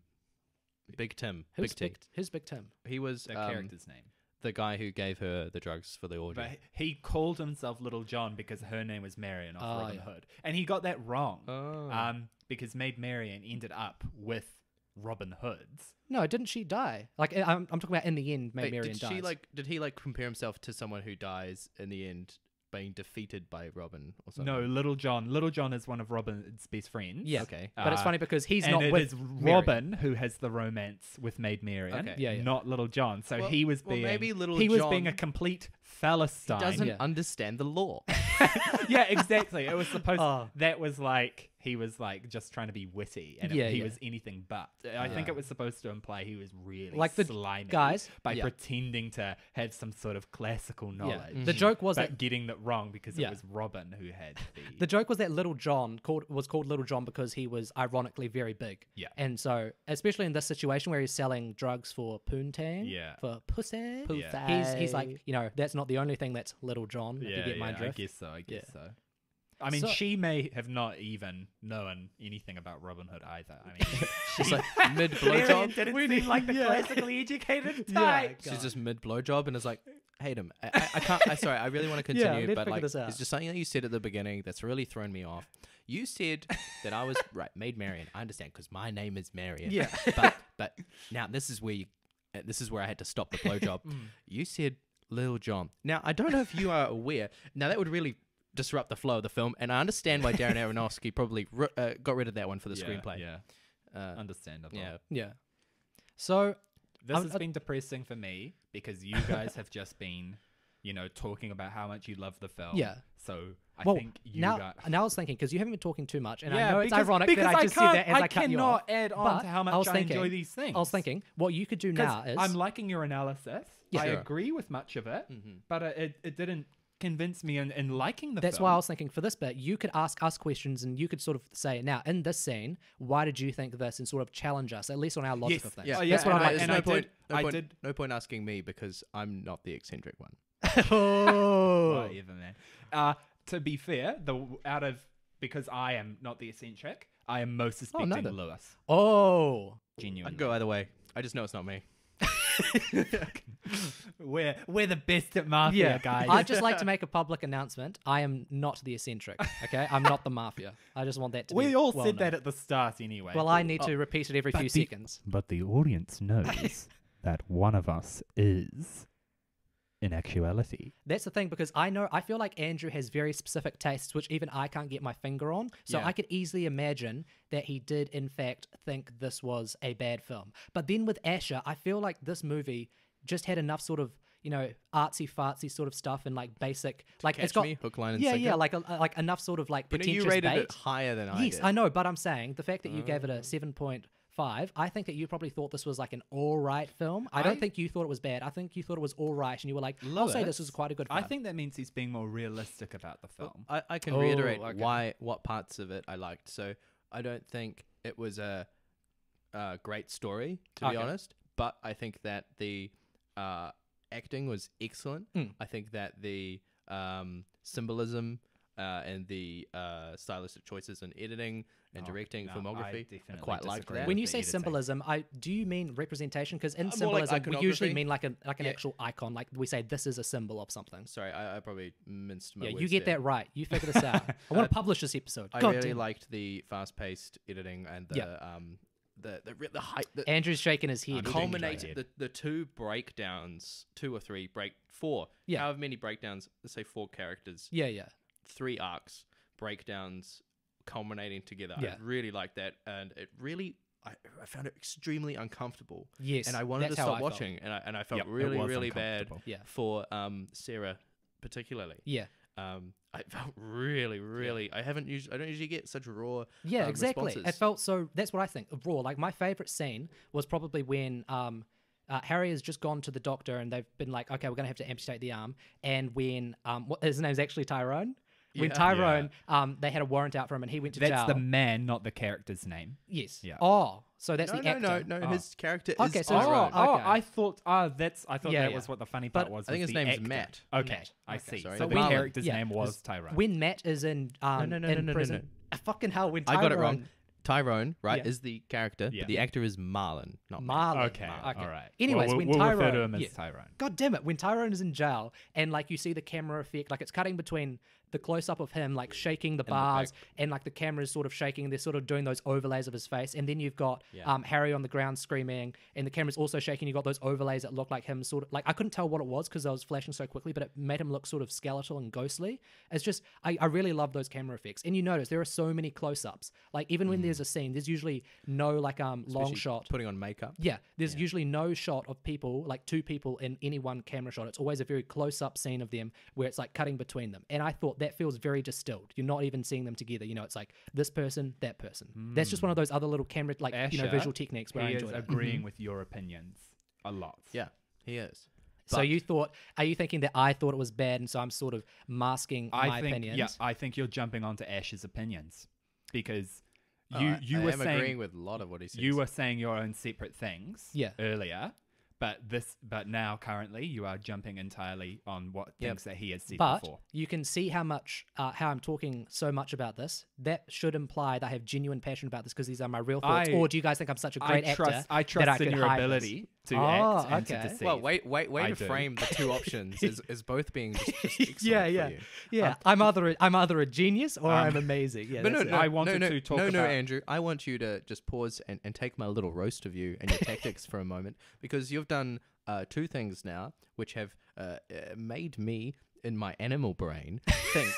Big Tim. Who's Big T. Who's Big Tim? He was The character's name. the guy who gave her the drugs for the orgy. But he called himself Little John because her name was Marion off Oh, Robin yeah. Hood, and he got that wrong. Oh. Because Maid Marian ended up with Robin Hood's. No, didn't she die? Like I'm talking about in the end, Maid Wait, Marian did dies. she did he compare himself to someone who dies in the end being defeated by Robin or something? No, Little John. Little John is one of Robin's best friends. Yeah. Okay. But it's funny because he's and not it with is Marian. Robin who has the romance with Maid Marian, Okay. Yeah, yeah. not Little John. So Well- he was well, being maybe Little he was John- being a complete Palestine. Doesn't Yeah. understand the law. Yeah, exactly. It was supposed Oh. that was like he was like just trying to be witty, and Yeah, he yeah. was anything but. I think it was supposed to imply he was really Like the slimy guys- by yeah. pretending to have some sort of classical knowledge. The joke was but that getting it wrong because Yeah. it was Robin who had the joke was that Little John was called Little John because he was ironically very big. Yeah. And so, especially in this situation where he's selling drugs for poontang, Yeah. for pussy, Yeah. he's like, that's not the only thing that's Little John. If you get my I drift. guess so. I guess Yeah. so. I mean, So- she may have not even known anything about Robin Hood either. I mean, She's like mid Marion blowjob. didn't seem like the classically educated type. She's just mid blowjob and is like, hate him. I can't. Sorry, I really want to Yeah, continue, let's but figure like, this out. it's just something that you said at the beginning that's really thrown me off. You said that I was right, made Marion. I understand because my name is Marion. Yeah. but now this is where I had to stop the blowjob. You said Lil John. Now I don't know if you are aware. Now that would really disrupt the flow of the film, and I understand why Darren Aronofsky probably got rid of that one for the screenplay. Yeah, understandable. Yeah. Yeah. So, This has been depressing for me because you guys have just been, talking about how much you love the film. Yeah. So I well, think you now, got. now I was thinking, because you haven't been talking too much, and I Yeah, know it's because- ironic because that I just said that as I cut you off. cannot add on but to how I much was I thinking- enjoy these things. I was thinking, what you could do now is... I'm liking your analysis. Yeah. I Sure. agree with much of it, but it didn't convince me in liking the That's film. why I was thinking for this bit, you could ask us questions and you could sort of say, now, in this scene, why did you think this? And sort of challenge us, at least on our logic Yes, of things. yeah. That's what and I'm I- like. and There's I no point. did- No point asking me because I'm not the eccentric one. Oh. Whatever, man. To be fair, because I am not the eccentric, I am most suspecting no. Lewis. Oh. I Genuinely. can go either way. I just know it's not me. We're the best at Mafia, guys. I'd just like to make a public announcement. I am not the eccentric, okay? I'm not the Mafia. I just want that to be We all well said known. that at the start anyway. Well, I need to repeat it every few seconds. But the audience knows that one of us is, in actuality. That's the thing, because I feel like Andrew has very specific tastes, which even I can't get my finger on. So Yeah. I could easily imagine that he did, in fact, think this was a bad film. But then with Asher, I feel like this movie just had enough sort of, artsy-fartsy sort of stuff and like basic, like it's Catch got me, hook, line, and yeah, sinker. like enough sort of like You know, pretentious you rated bait. it higher than I Yes, did. I know, but I'm saying the fact that you gave it a 7.5, I think that you probably thought this was like an all right film. I don't think you thought it was bad. I think you thought it was all right, and you were like, I'll say this was quite a good film. I think that means he's being more realistic about the film. I can Oh, reiterate okay. what parts of it I liked. So I don't think it was a great story, to be Okay. honest. But I think that the acting was excellent. I think that the symbolism and the stylistic choices in editing and directing, no, I filmography, I definitely quite liked disagree. that. when with you the say editing. symbolism, do you mean representation? Because in More like symbolism, we usually iconography. mean like an Yeah. actual icon. Like we say, this is a symbol of something. Sorry, I probably minced my Yeah, words you get there. that right. You figure this out. I want to publish this episode. I God really damn it. liked the fast-paced editing and the Yeah. the height. The, Andrew's shaking his head. culminated the two breakdowns, four. Yeah. However many breakdowns, let's say 4 characters, Yeah, yeah. 3 arcs, breakdowns culminating together. Yeah. I really liked that, and it really, I found it extremely uncomfortable. Yes, And I wanted to that's how I stop felt. watching, and I felt Yep, it really, was really bad uncomfortable. Yeah. for Sarah particularly. Yeah. I felt really. I don't usually get such raw. Yeah, exactly. responses. It felt so. That's what I think. Raw. Like my favorite scene was probably when Harry has just gone to the doctor and they've been like, okay, we're gonna have to amputate the arm. And when what his name's actually Tyrone. When Yeah. Tyrone, they had a warrant out for him and he went to That's jail. the man, not the character's name. Yes. Yeah. Oh, so that's No, the actor. no. His character Okay, is so- Tyrone. Okay. I thought Yeah, that yeah. was what the funny part But was. I think was his the name is actor. Matt. Okay, Matt. I Okay. see. Sorry, So the the Marlon. character's Yeah. name was Tyrone. When Matt is in in prison. Fucking hell, when Tyrone, I got it wrong. Tyrone, right, Yeah. is the character, Yeah. but the actor is Marlon, not Matt. Marlon. Okay, all right. Anyways, Well, when we'll Tyrone, refer to him as yeah. Tyrone. God damn it, when Tyrone is in jail and like you see the camera effect, like it's cutting between the close up of him like shaking the the bars, back. and like the camera's sort of shaking, and they're sort of doing those overlays of his face, and then you've got Harry on the ground screaming, and the camera's also shaking. You got those overlays that look like him, sort of like I couldn't tell what it was because I was flashing so quickly, but it made him look sort of skeletal and ghostly. It's just I really love those camera effects, and you notice there are so many close ups. Like even when there's a scene, there's usually no like long Especially shot. putting on makeup. Yeah, there's usually no shot of people, like two people in any one camera shot. It's always a very close-up scene of them where it's like cutting between them. And I thought that feels very distilled. You're not even seeing them together. You know, it's like this person, that person. That's just one of those other little camera, like, Asher, visual techniques where I he is enjoyed it. agreeing with your opinions a lot. Yeah, he is. So But- you thought, are you thinking that I thought it was bad and so I'm sort of masking my opinions? Yeah, I think you're jumping onto Ash's opinions because I you were am saying agreeing with a lot of what he says. you were saying your own separate things Yeah. earlier, but now currently you are jumping entirely on what things that he has said But before. you can see how I'm talking so much about this. That should imply that I have genuine passion about this because these are my real thoughts. Or do you guys think I'm such a great actor? I that trust could in your hide ability this? to Oh, act and to okay. deceive. Well, wait I to do. frame the two options as both being just excellent Yeah, for yeah, you. yeah. I'm either a genius or I'm amazing. Yeah, But no, that's it. no, I wanted no, to talk no, about- Andrew. I want you to just pause and take my little roast of you and your tactics for a moment, because you've done two things now which have made me, in my animal brain, think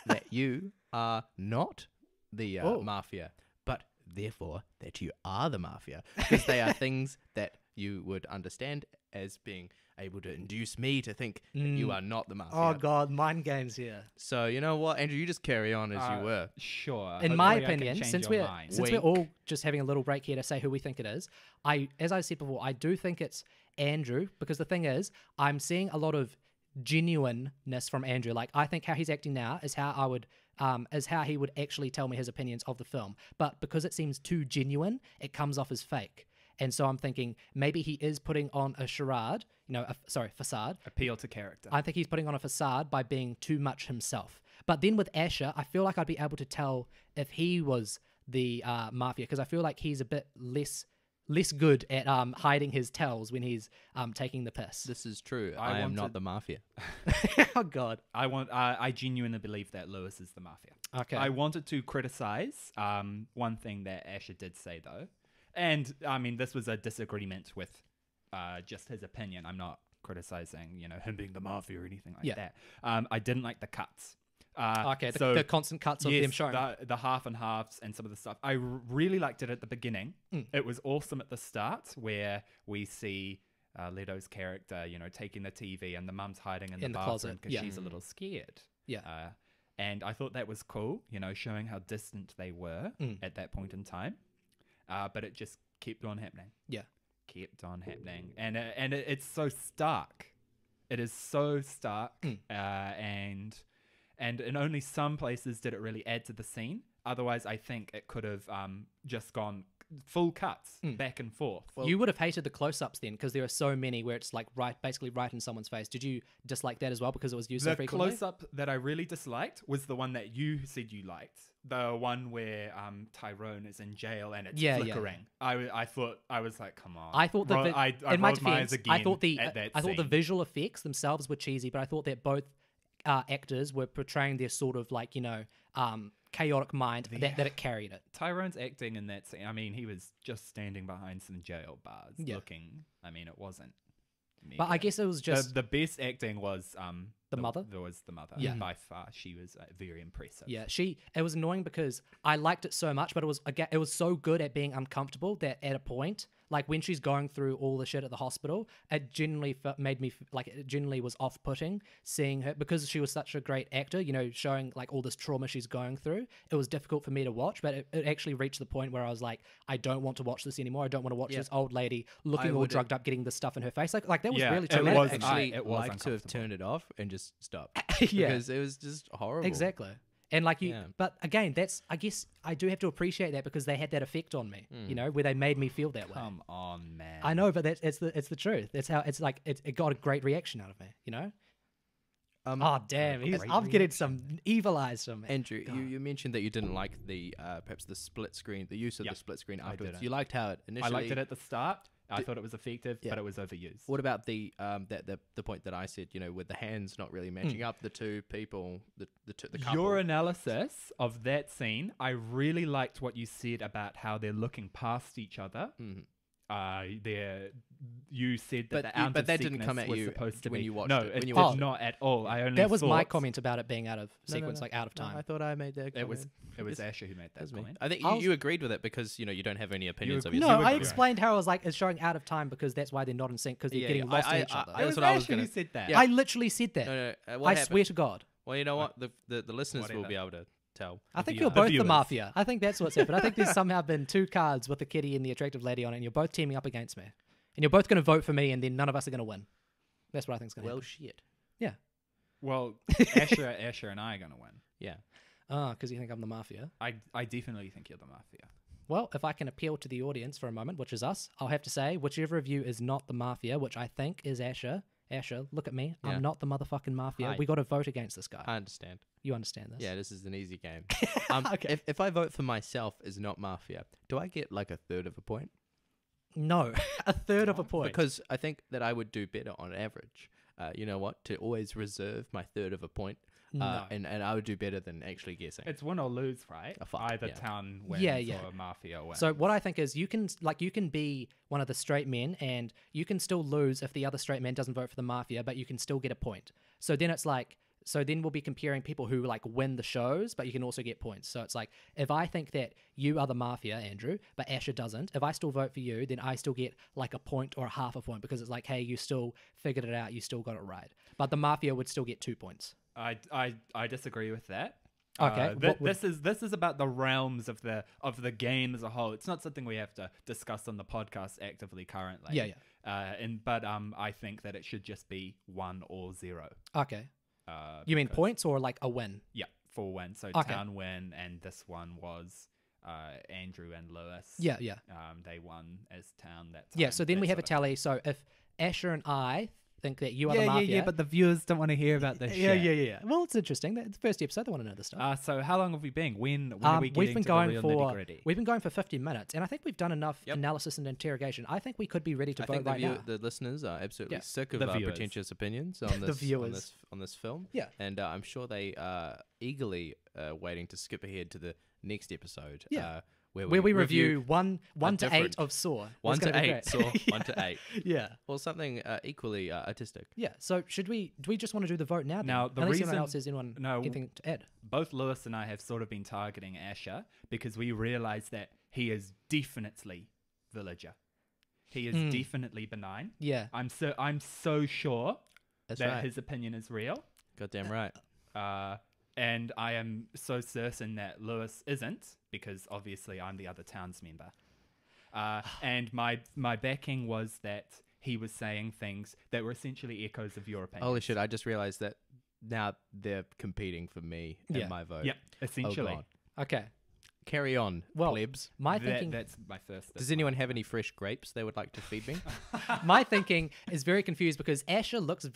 that you are not the mafia, but therefore that you are the mafia, because they are things that you would understand as being able to induce me to think that you are not the mafia. Oh God, mind games here. So you know what, Andrew, you just carry on as you were. Sure. In my hopefully I can opinion, change since your we're mind. since Wink. we're all just having a little break here to say who we think it is, as I said before, I do think it's Andrew, because the thing is, I'm seeing a lot of genuineness from Andrew. Like I think how he's acting now is how I would is how he would actually tell me his opinions of the film. But because it seems too genuine, it comes off as fake. And so I'm thinking maybe he is putting on a charade, facade. Appeal to character. I think he's putting on a facade by being too much himself. But then with Asher, I feel like I'd be able to tell if he was the mafia, because I feel like he's a bit less good at hiding his tells when he's taking the piss. This is true. I am not wanted- the mafia. Oh God. I genuinely believe that Lewis is the mafia. Okay. I wanted to criticize one thing that Asher did say though, and I mean this was a disagreement with just his opinion. I'm not criticizing him being the mafia or anything like that. I didn't like the cuts. Okay, so the constant cuts of them showing. the half and halves and some of the stuff. I really liked it at the beginning. It was awesome at the start where we see Leto's character, taking the TV and the mum's hiding in the bathroom closet, because yeah. she's a little scared. Yeah. And I thought that was cool, showing how distant they were at that point in time. But it just kept on happening. Yeah. Kept on happening. And it's so stark. It is so stark. And in only some places did it really add to the scene. Otherwise, I think it could have just gone full cuts back and forth. You would have hated the close-ups then, because there are so many where it's like basically right in someone's face. Did you dislike that as well because it was used so The frequently? close-up that I really disliked was the one that you said you liked. The one where Tyrone is in jail and it's flickering. I thought, I was like, come on. I thought I in my rolled my eyes defense, again I thought the at that I thought the scene. visual effects themselves were cheesy, but I thought that both actors were portraying their sort of like chaotic mind that it carried it. Tyrone's acting in that scene, I mean, he was just standing behind some jail bars looking, I mean, it wasn't But I mega. guess it was just the best acting was The mother? There was the mother. Yeah. By far, she was very impressive. yeah. It was annoying because I liked it so much, but it was so good at being uncomfortable that at a point, like when she's going through all the shit at the hospital, it genuinely made me like it genuinely was off-putting seeing her, because she was such a great actor, showing like all this trauma she's going through. It was difficult for me to watch, but it actually reached the point where I was like, I don't want to watch this anymore. I don't want to watch this old lady looking all drugged up, getting the stuff in her face. Like that was Yeah, really it traumatic. was- Actually, it was like to have uncomfortable. turned it off and just stop. Yeah. Because it was just horrible. Exactly. And like Yeah. but again, I guess I do have to appreciate that because they had that effect on me, where they made me feel that way. Come on, man. I know, but it's the truth. That's how it's like. It got a great reaction out of me, Oh damn! I'm getting some evil eyes from it. Andrew, you mentioned that you didn't like the perhaps the split screen, the use of the split screen afterwards. didn't. You liked how it I initially. liked it at the start. I thought it was effective, Yeah. but it was overused. What about the point that I said, with the hands not really matching up, the two people, the couple? Your analysis of that scene, I really liked what you said about how they're looking past each other. Mhm. You said that But the ounce but of that didn't sickness come at was you supposed to when be. you watched no, it. When it you did watched not at all. I only That was my thought- comment about it being out of sequence, like out of time. I thought I made that. It was comment. Asher who made that That's me. comment. I think I was- you agreed with it because you don't have any opinions of agreed- yourself. No, I agree. explained how I was like, it's showing out of time because that's why they're not in sync because they're Yeah, getting yeah. lost I- in each I- other. It that's was what I was Asher gonna- who said that. Yeah. I literally said that. No, what I happened? swear to God. Well, you know what? The listeners will Whatever. be able to tell. I think viewer- you're the both the viewers. mafia. I think that's what's happened. I think there's somehow been two cards with the kitty and the attractive lady on it, and you're both teaming up against me. And you're both going to vote for me, and then none of us are going to win. That's what I think's going to Well, happen. shit. Well, Asher and I are going to win. Yeah. Ah, because you think I'm the mafia. I definitely think you're the mafia. Well, if I can appeal to the audience for a moment, which is us, I'll have to say, whichever of you is not the mafia, which I think is Asher. Asher, look at me. Yeah. I'm not the motherfucking mafia. Hi. We got to vote against this guy. I understand. You understand this? Yeah, this is an easy game. Okay. If I vote for myself as not mafia, do I get like a third of a point? No, a third of a point. Because I think that I would do better on average. You know what? To always reserve my third of a point. No. And I would do better than actually guessing. It's win or lose, right? Oh, fuck, Either yeah. town wins Yeah. or mafia wins. So what I think is you can be one of the straight men and you can still lose if the other straight man doesn't vote for the mafia, but you can still get a point. So then it's like, so then we'll be comparing people who like win the shows, but you can also get points. So it's like, if I think that you are the mafia, Andrew, but Asher doesn't, if I still vote for you, then I still get like a point or a half a point because it's like, hey, you still figured it out, you still got it right. But the mafia would still get 2 points. I disagree with that. Okay, what would- This is about the realms of the game as a whole. It's not something we have to discuss on the podcast actively currently. Yeah. But I think that it should just be 1 or 0. Okay. You mean because- points or like a win? Yeah, for win. So Okay. town win, and this one was Andrew and Lewis. Yeah. They won as town that time. Yeah, so then that we have a sort of- tally. So if Asher and I think that you are the mafia... but the viewers don't want to hear about this shit. Yeah. Well, it's interesting. It's the first episode. They want to know this stuff. So how long have we been? When are we getting we've been to going the real for nitty-gritty? we've been going for 50 minutes, and I think we've done enough Yep. analysis and interrogation. I think we could be ready to I vote think right now. the listeners are absolutely Yeah. sick of The viewers. pretentious opinions on The this viewers. on this film. Yeah. And I'm sure they are eagerly waiting to skip ahead to the next episode. Yeah. Where we review one to different- 8 of Saw. That's 1 gonna to be 8, great. Saw Yeah. 1 to 8. Yeah. Well, something equally artistic. Yeah. So do we just want to do the vote now? Then? Now, the Unless reason- anyone else has anything to add. Both Lewis and I have sort of been targeting Asher because we realize that he is definitely villager. He is definitely benign. Yeah. I'm so sure That's that right. his opinion is real. Goddamn right. And I am so certain that Lewis isn't, because obviously I'm the other town's member. And my backing was that he was saying things that were essentially echoes of your opinion. Holy shit! I just realized that now they're competing for me Yeah. and my vote. Yep, essentially. Oh, God. Okay. Carry on, Well, plebs. My thinking That's my first. Does anyone have any fresh grapes they would like to feed me? my thinking is very confused because Asher looks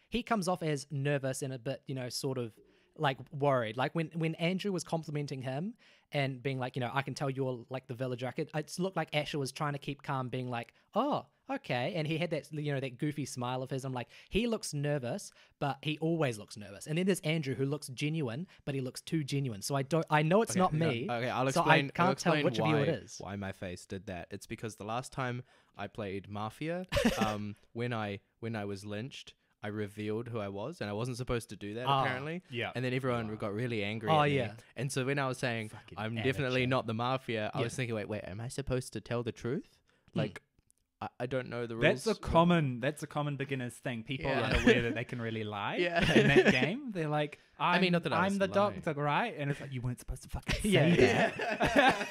he comes off as nervous and a bit, sort of like worried. Like when Andrew was complimenting him and being like, I can tell you're like the villager. It looked like Asher was trying to keep calm, being like, oh, okay. And he had that, that goofy smile of his. I'm like, he looks nervous, but he always looks nervous. And then there's Andrew who looks genuine, but he looks too genuine. So I know it's not me. Okay, I'll so explain. I can't I'll tell explain which of you it is. Why my face did that? It's because the last time I played Mafia, when I was lynched, I revealed who I was, and I wasn't supposed to do that apparently. yeah. And then everyone got really angry. Oh, at me. yeah. And so when I was saying Fucking I'm amateur. definitely not the Mafia, I Yeah. was thinking, wait, am I supposed to tell the truth? Like, I don't know the rules. That's a common beginner's thing. People Yeah. are unaware that they can really lie Yeah. in that game. They're like, I mean, not that I I'm was the lying. doctor, right? And it's like, you weren't supposed to fucking say Yeah. that.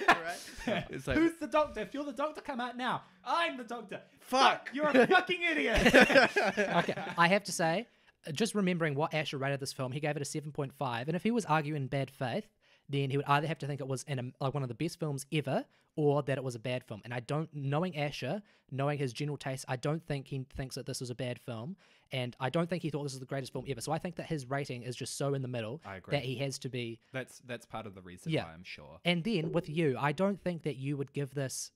Right? It's like, Who's the doctor? If you're the doctor, come out now. I'm the doctor. Fuck. You're a fucking idiot. Okay, I have to say, just remembering what Asher rated this film, he gave it a 7.5. And if he was arguing in bad faith, then he would either have to think it was like one of the best films ever, or that it was a bad film. And I don't, knowing Asher, knowing his general taste, I don't think he thinks that this was a bad film, and I don't think he thought this was the greatest film ever. So I think that his rating is just so in the middle I agree. that he has to be. That's part of the reason Yeah. why, I'm sure. And then with you, I don't think that you would give this.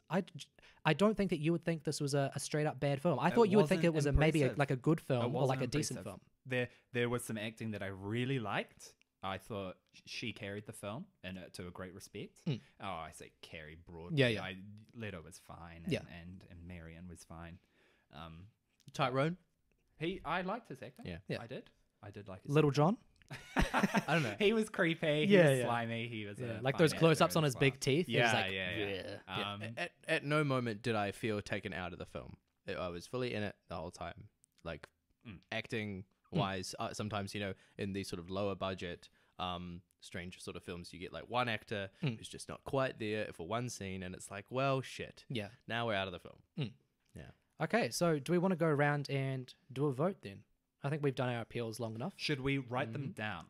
I don't think that you would think this was a straight up bad film. I thought you would think it was maybe impressive. like a good It film or wasn't like a decent impressive. film. There was some acting that I really liked. I thought she carried the film and to a great respect. Oh, I say carry broadly. Yeah, yeah. Leto was fine, Yeah. and Marion was fine. Tyrone. I liked his acting. Yeah. Yeah. I did like his Little John, I don't know. He was creepy. He Yeah, was yeah. slimy. He was like fine those actor close-ups on as his big well. teeth. It was Yeah, like, yeah. At no moment did I feel taken out of the film. I was fully in it the whole time. Like acting wise, sometimes in these sort of lower budget, strange sort of films, you get like one actor who's just not quite there for one scene, and it's like, well, shit. Yeah. Now we're out of the film. Yeah. Okay, so do we want to go around and do a vote then? I think we've done our appeals long enough. Should we write them down?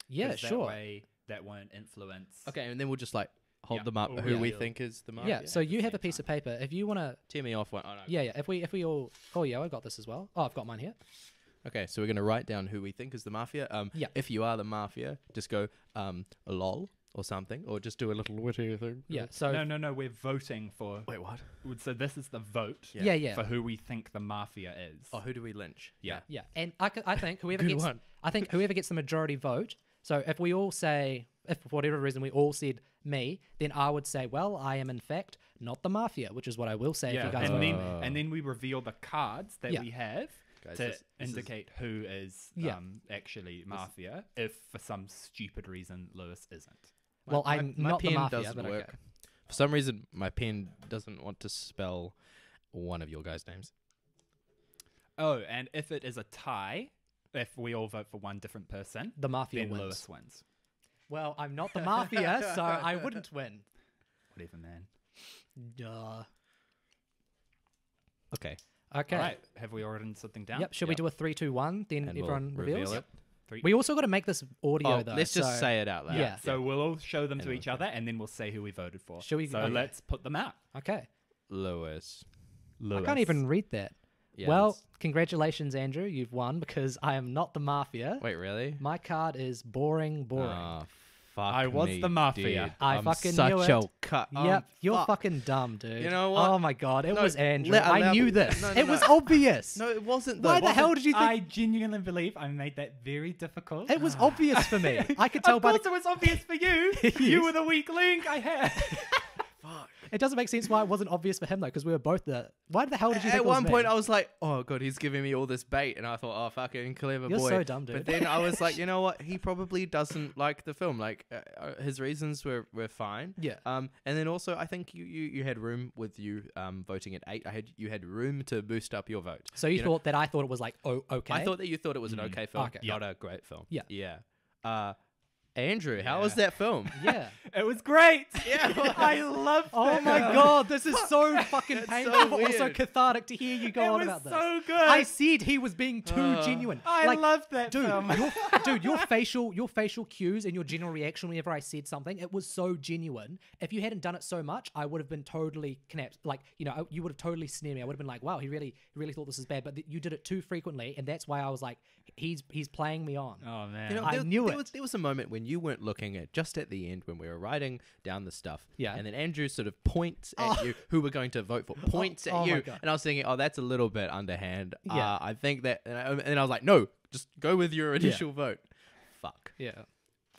Yeah, 'Cause sure. That way, that won't influence. Okay, and then we'll just like hold Yeah. them up. Oh, Who yeah. we think is the Yeah, Mafia. so you the have a same piece of paper. If you want to, tear me off one. Oh, no. yeah, if we all, oh yeah, I got this as well. Oh, I've got mine here. Okay, so we're gonna write down who we think is the Mafia. Yeah. If you are the Mafia, just go lol or something, or just do a little witty thing. Yeah, so No. We're voting for. Wait, what? So this is the vote. yeah. For who we think the mafia is. Oh, who do we lynch? Yeah. Yeah, and I think whoever Good gets, one. I think whoever gets the majority vote. So if we all say, if for whatever reason we all said me, then I would say, well, I am in fact not the Mafia, which is what I will say if Yeah, you guys. and vote. then we reveal the cards that Yeah. we have Guys, to this is- indicate who is Yeah. actually mafia. If for some stupid reason Lewis isn't. Well, I'm my not the pen Mafia, doesn't but work. okay. For some reason, my pen doesn't want to spell one of your guys' names. Oh, and if it is a tie, if we all vote for one different person, The Mafia then wins. Lewis wins. Well, I'm not the Mafia, so I wouldn't win. Whatever, man. Duh. Okay. Okay. All right, have we already written something down? Yep. Should we do a 3, 2, 1? Then And we'll everyone reveals. reveal it. We also got to make this audio Oh, though. let's just so- say it out loud. Yeah. So we'll all show them to Anyone each other, and then we'll say who we voted for. Shall we- So okay. let's put them out. Okay. Lewis. I can't even read that. Yeah, well, let's- congratulations, Andrew. You've won because I am not the Mafia. wait, really? My card is boring. Oh, fuck I was me, the Mafia. dude. I I'm fucking such knew a it. cut. Yep, you're fuck. fucking dumb, dude. You know what? Oh my god, it No, was Andrew. let- I allow- knew this. No, no, it was no. obvious. No, it wasn't. Though. Why the hell did you think? I genuinely believe I made that very difficult. It was obvious for me. I could tell Of by course the. it was obvious for you. Yes. You were the weak link. I had. It doesn't make sense why it wasn't obvious for him though, because we were both the. Why the hell did you think At it was one me? point, I was like, "Oh god, he's giving me all this bait," and I thought, "Oh, fucking clever You're boy." so dumb, dude. But then I was like, you know what? He probably doesn't like the film. Like his reasons were fine. Yeah. And then also, I think you had room with you voting at 8. You had room to boost up your vote. So you know? thought that I thought it was like, oh, okay. I thought that you thought it was an okay film, Okay. not a great film. Yeah. Yeah. Andrew, how was Yeah. that film? Yeah. It was great. Yeah. I loved Oh that my film. god, this is so fucking That's painful, so but also weird. cathartic to hear you go It on was about this. so good. I said he was being too genuine. I loved that dude, film. your facial cues and your general reaction whenever I said something, it was so genuine. If you hadn't done it so much, I would have been totally connected. Like, you would have totally sneered me. I would have been like, wow, he really thought this is bad. But you did it too frequently, and that's why I was like, he's playing me on. Oh man. You know, I knew there it. there was a moment when you weren't looking at just at the end when we were writing down the stuff. Yeah. And then Andrew sort of points at you, who we're going to vote for, points at oh my you. God. And I was thinking, oh, that's a little bit underhand. Yeah. I think that. And I was like, no, just go with your initial vote. Fuck. Yeah.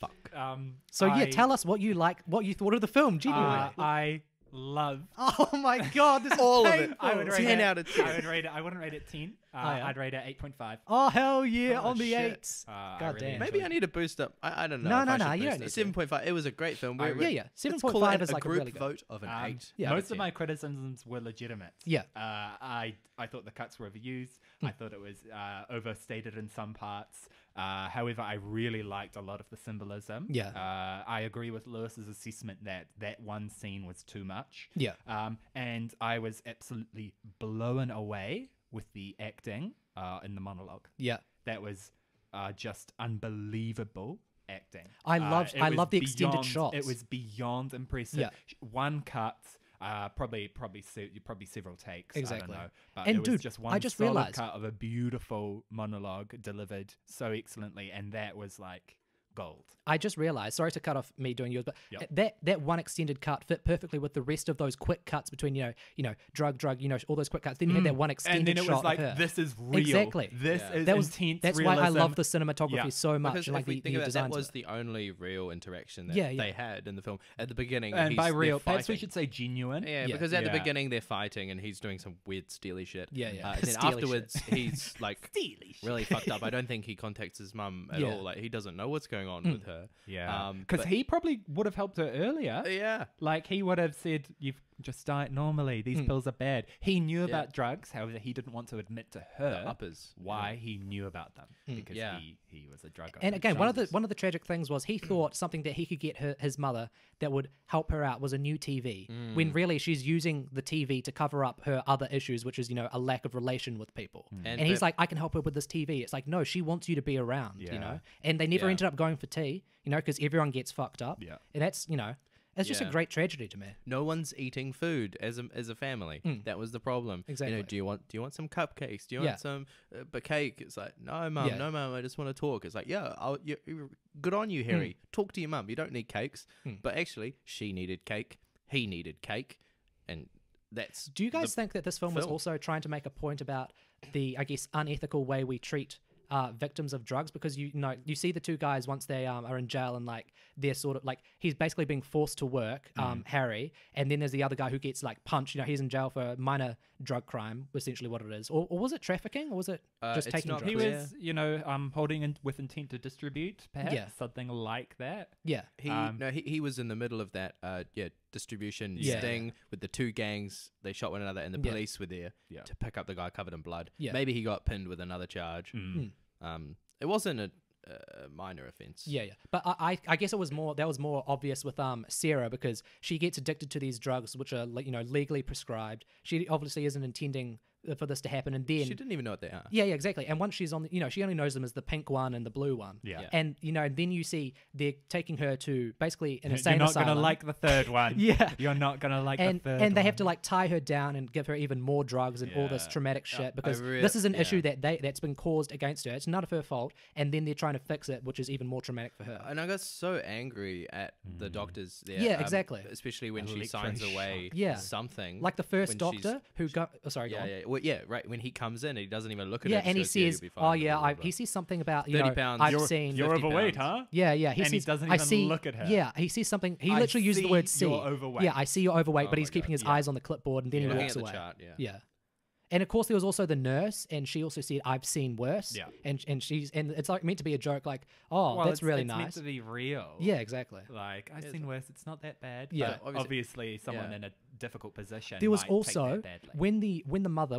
Fuck. So tell us what you thought of the film, genuinely. I love. Oh my god, this is All of it. painful. I would rate 10 it, out of 10. I would rate it. I wouldn't rate it 10. yeah. I'd rate it 8.5. Oh hell yeah, Oh, on the shit. 8s. I God really damn. enjoyed Maybe it. I need to boost up. I don't know. No, if no, I no, should you boost don't it. need to. 7.5. It was a great film. Yeah, yeah. Let's call 7.5 it is like a group really good. vote of an 8. Yeah. Most of my criticisms were legitimate. Yeah. I thought the cuts were overused. I thought it was overstated in some parts. However, I really liked a lot of the symbolism. Yeah. I agree with Lewis's assessment that one scene was too much. Yeah. And I was absolutely blown away with the acting in the monologue. Yeah. That was just unbelievable. acting. I loved It was the extended beyond- shots. It was beyond impressive. Yeah. One cut, probably several takes. Exactly. I don't know, but And it was dude, just I one just solid realized- cut of a beautiful monologue delivered so excellently, and that was like gold. I just realized, sorry to cut off me doing yours, but Yep. that one extended cut fit perfectly with the rest of those quick cuts between, drug, all those quick cuts. Then you had that one extended And then it shot was like, of her. this is real. Exactly. This is That was intense That's why I realism. love the cinematography Yeah. so much, Because and like if we the think about it, designs that of was it. the only real interaction that Yeah, yeah. they had in the film. At the beginning, And by they're real, perhaps we fighting. should say genuine. Yeah, Yeah. because at the Yeah. beginning they're fighting and he's doing some weird steely shit. Yeah, yeah. And then Steely afterwards shit. he's like really fucked up. I don't think he contacts his mum at Yeah. all. Like he doesn't know what's going on with her. Yeah, Um, because but- he probably would have helped her earlier. Yeah. Like he would have said, "You've just diet normally. These pills are bad." He knew about drugs, however, he didn't want to admit to her The uppers. why he knew about them because Yeah. he was a drug. And again, one of addict. the tragic things was he thought something that he could get his mother that would help her out was a new TV, when really she's using the TV to cover up her other issues, which is a lack of relation with people. And he's like, I can help her with this TV. It's like, no, she wants you to be around, Yeah. And they never Yeah. ended up going for tea, because everyone gets fucked up. Yeah. And that's it's just a Yeah. great tragedy to me. No one's eating food as a family. That was the problem. Exactly. Do you want some cupcakes? Do you Yeah. want some cake? It's like, no, mum, Yeah. no, mum. I just want to talk. It's like, yeah, good on you, Harry. Talk to your mum. You don't need cakes. But actually, she needed cake. He needed cake, and that's. Do you guys the think that this film was film. also trying to make a point about the, I guess, unethical way we treat victims of drugs? Because you see the two guys once they are in jail, and like they're sort of like, he's basically being forced to work, Harry, and then there's the other guy who gets like punched. He's in jail for a minor drug crime, essentially what it is, or was it trafficking, or was it just it's taking not drugs? He clear. was, holding in with intent to distribute, perhaps Yeah. something like that. Yeah, He was in the middle of that distribution Yeah. sting with the two gangs. They shot one another, and the Yeah. police were there Yeah. to pick up the guy covered in blood. Yeah. Maybe he got pinned with another charge. It wasn't a minor offense. Yeah. But I guess that was more obvious with Sarah, because she gets addicted to these drugs which are legally prescribed. She obviously isn't intending for this to happen, and then She didn't even know what they are. yeah, exactly. And once she's on she only knows them as the pink one and the blue one. Yeah. Yeah. And then you see they're taking her to basically an You're insane not asylum. gonna like the third one. Yeah. You're not gonna like and the third and they have one. to like tie her down and give her even more drugs and all this Yeah. traumatic shit, because I this is an yeah. issue that's been caused against her. It's none of her fault, and then they're trying to fix it, which is even more traumatic for her. And I got so angry at the doctors there. Yeah, exactly. Especially when she signs away Yeah. something. Like the first when doctor she's- who got sorry, go Yeah, on. yeah. Well, yeah, right. When he comes in, he doesn't even look at Yeah, her. and he just goes, says, "You'll be fine," "Oh blah, yeah, blah, blah, he says something about 30 pounds. I've You're- seen." You're 50 overweight, pounds. huh? Yeah, he And he says, doesn't I even see, look at her. Yeah, he says something. He I literally used the see word "see." you're overweight. Yeah, I see you're overweight, Oh but he's my keeping God, his yeah. eyes on the clipboard, and then he Looking walks at the away. chart, yeah. Yeah. And of course, there was also the nurse, and she also said, "I've seen worse." Yeah. And it's like meant to be a joke, like, "Oh, Well, that's really it's nice." meant to be real. Yeah, exactly. Like I've seen worse. It's not that bad. Yeah. But Obviously- obviously, someone yeah. in a difficult position. There was might also take that badly.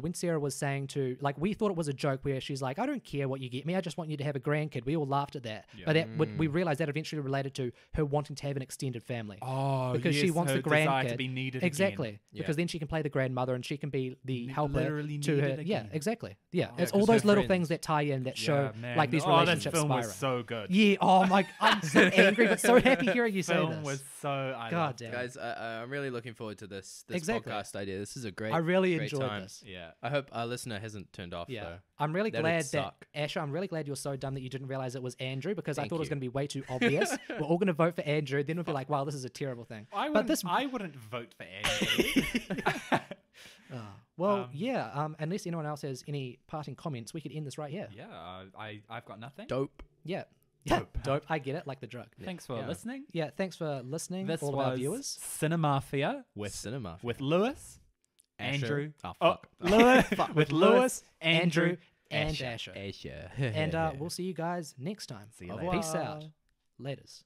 when Sarah was saying to, like, we thought it was a joke where she's like, "I don't care what you get me, I just want you to have a grandkid." We all laughed at that, but we realized that eventually related to her wanting to have an extended family. Oh, because she yes, wants her the desire grandkid to be needed exactly again. because then she can play the grandmother and she can be the helper Literally to her. needed Yeah, again. exactly. Yeah, Oh, it's Yeah, all 'cause her those little friends- things that tie in that show Yeah, man. like these Oh, relationships this film spiraling. was so good. Yeah. Oh my! I'm so angry, but so happy hearing you say Film this. was so. I God loved damn. it. Guys, I'm really looking forward to this Exactly. podcast idea. This is a great. I really great enjoyed time. this. Yeah. I hope our listener hasn't turned off. Yeah, though. I'm really That'd glad that suck. Asher. I'm really glad you're so dumb that you didn't realize it was Andrew, because I Thank thought it was you. going to be way too obvious. We're all going to vote for Andrew, then we'll be like, "Wow, this is a terrible thing." I but wouldn't, this, I wouldn't vote for Andrew. well, yeah. Unless anyone else has any parting comments, we could end this right here. yeah, I've got nothing. Dope. Yeah, Dope. dope. I get it, like the drug. Thanks for Yeah. listening. Yeah, thanks for listening, This all of was our viewers. Cinemafia with Cinemafia. with Lewis, Asher. Andrew. Oh, Oh, fuck. Lewis Fuck, with Lewis, Andrew, Andrew. and Asher. Asher. And we'll see you guys next time. See you Au later. revoir. Peace out. Laters.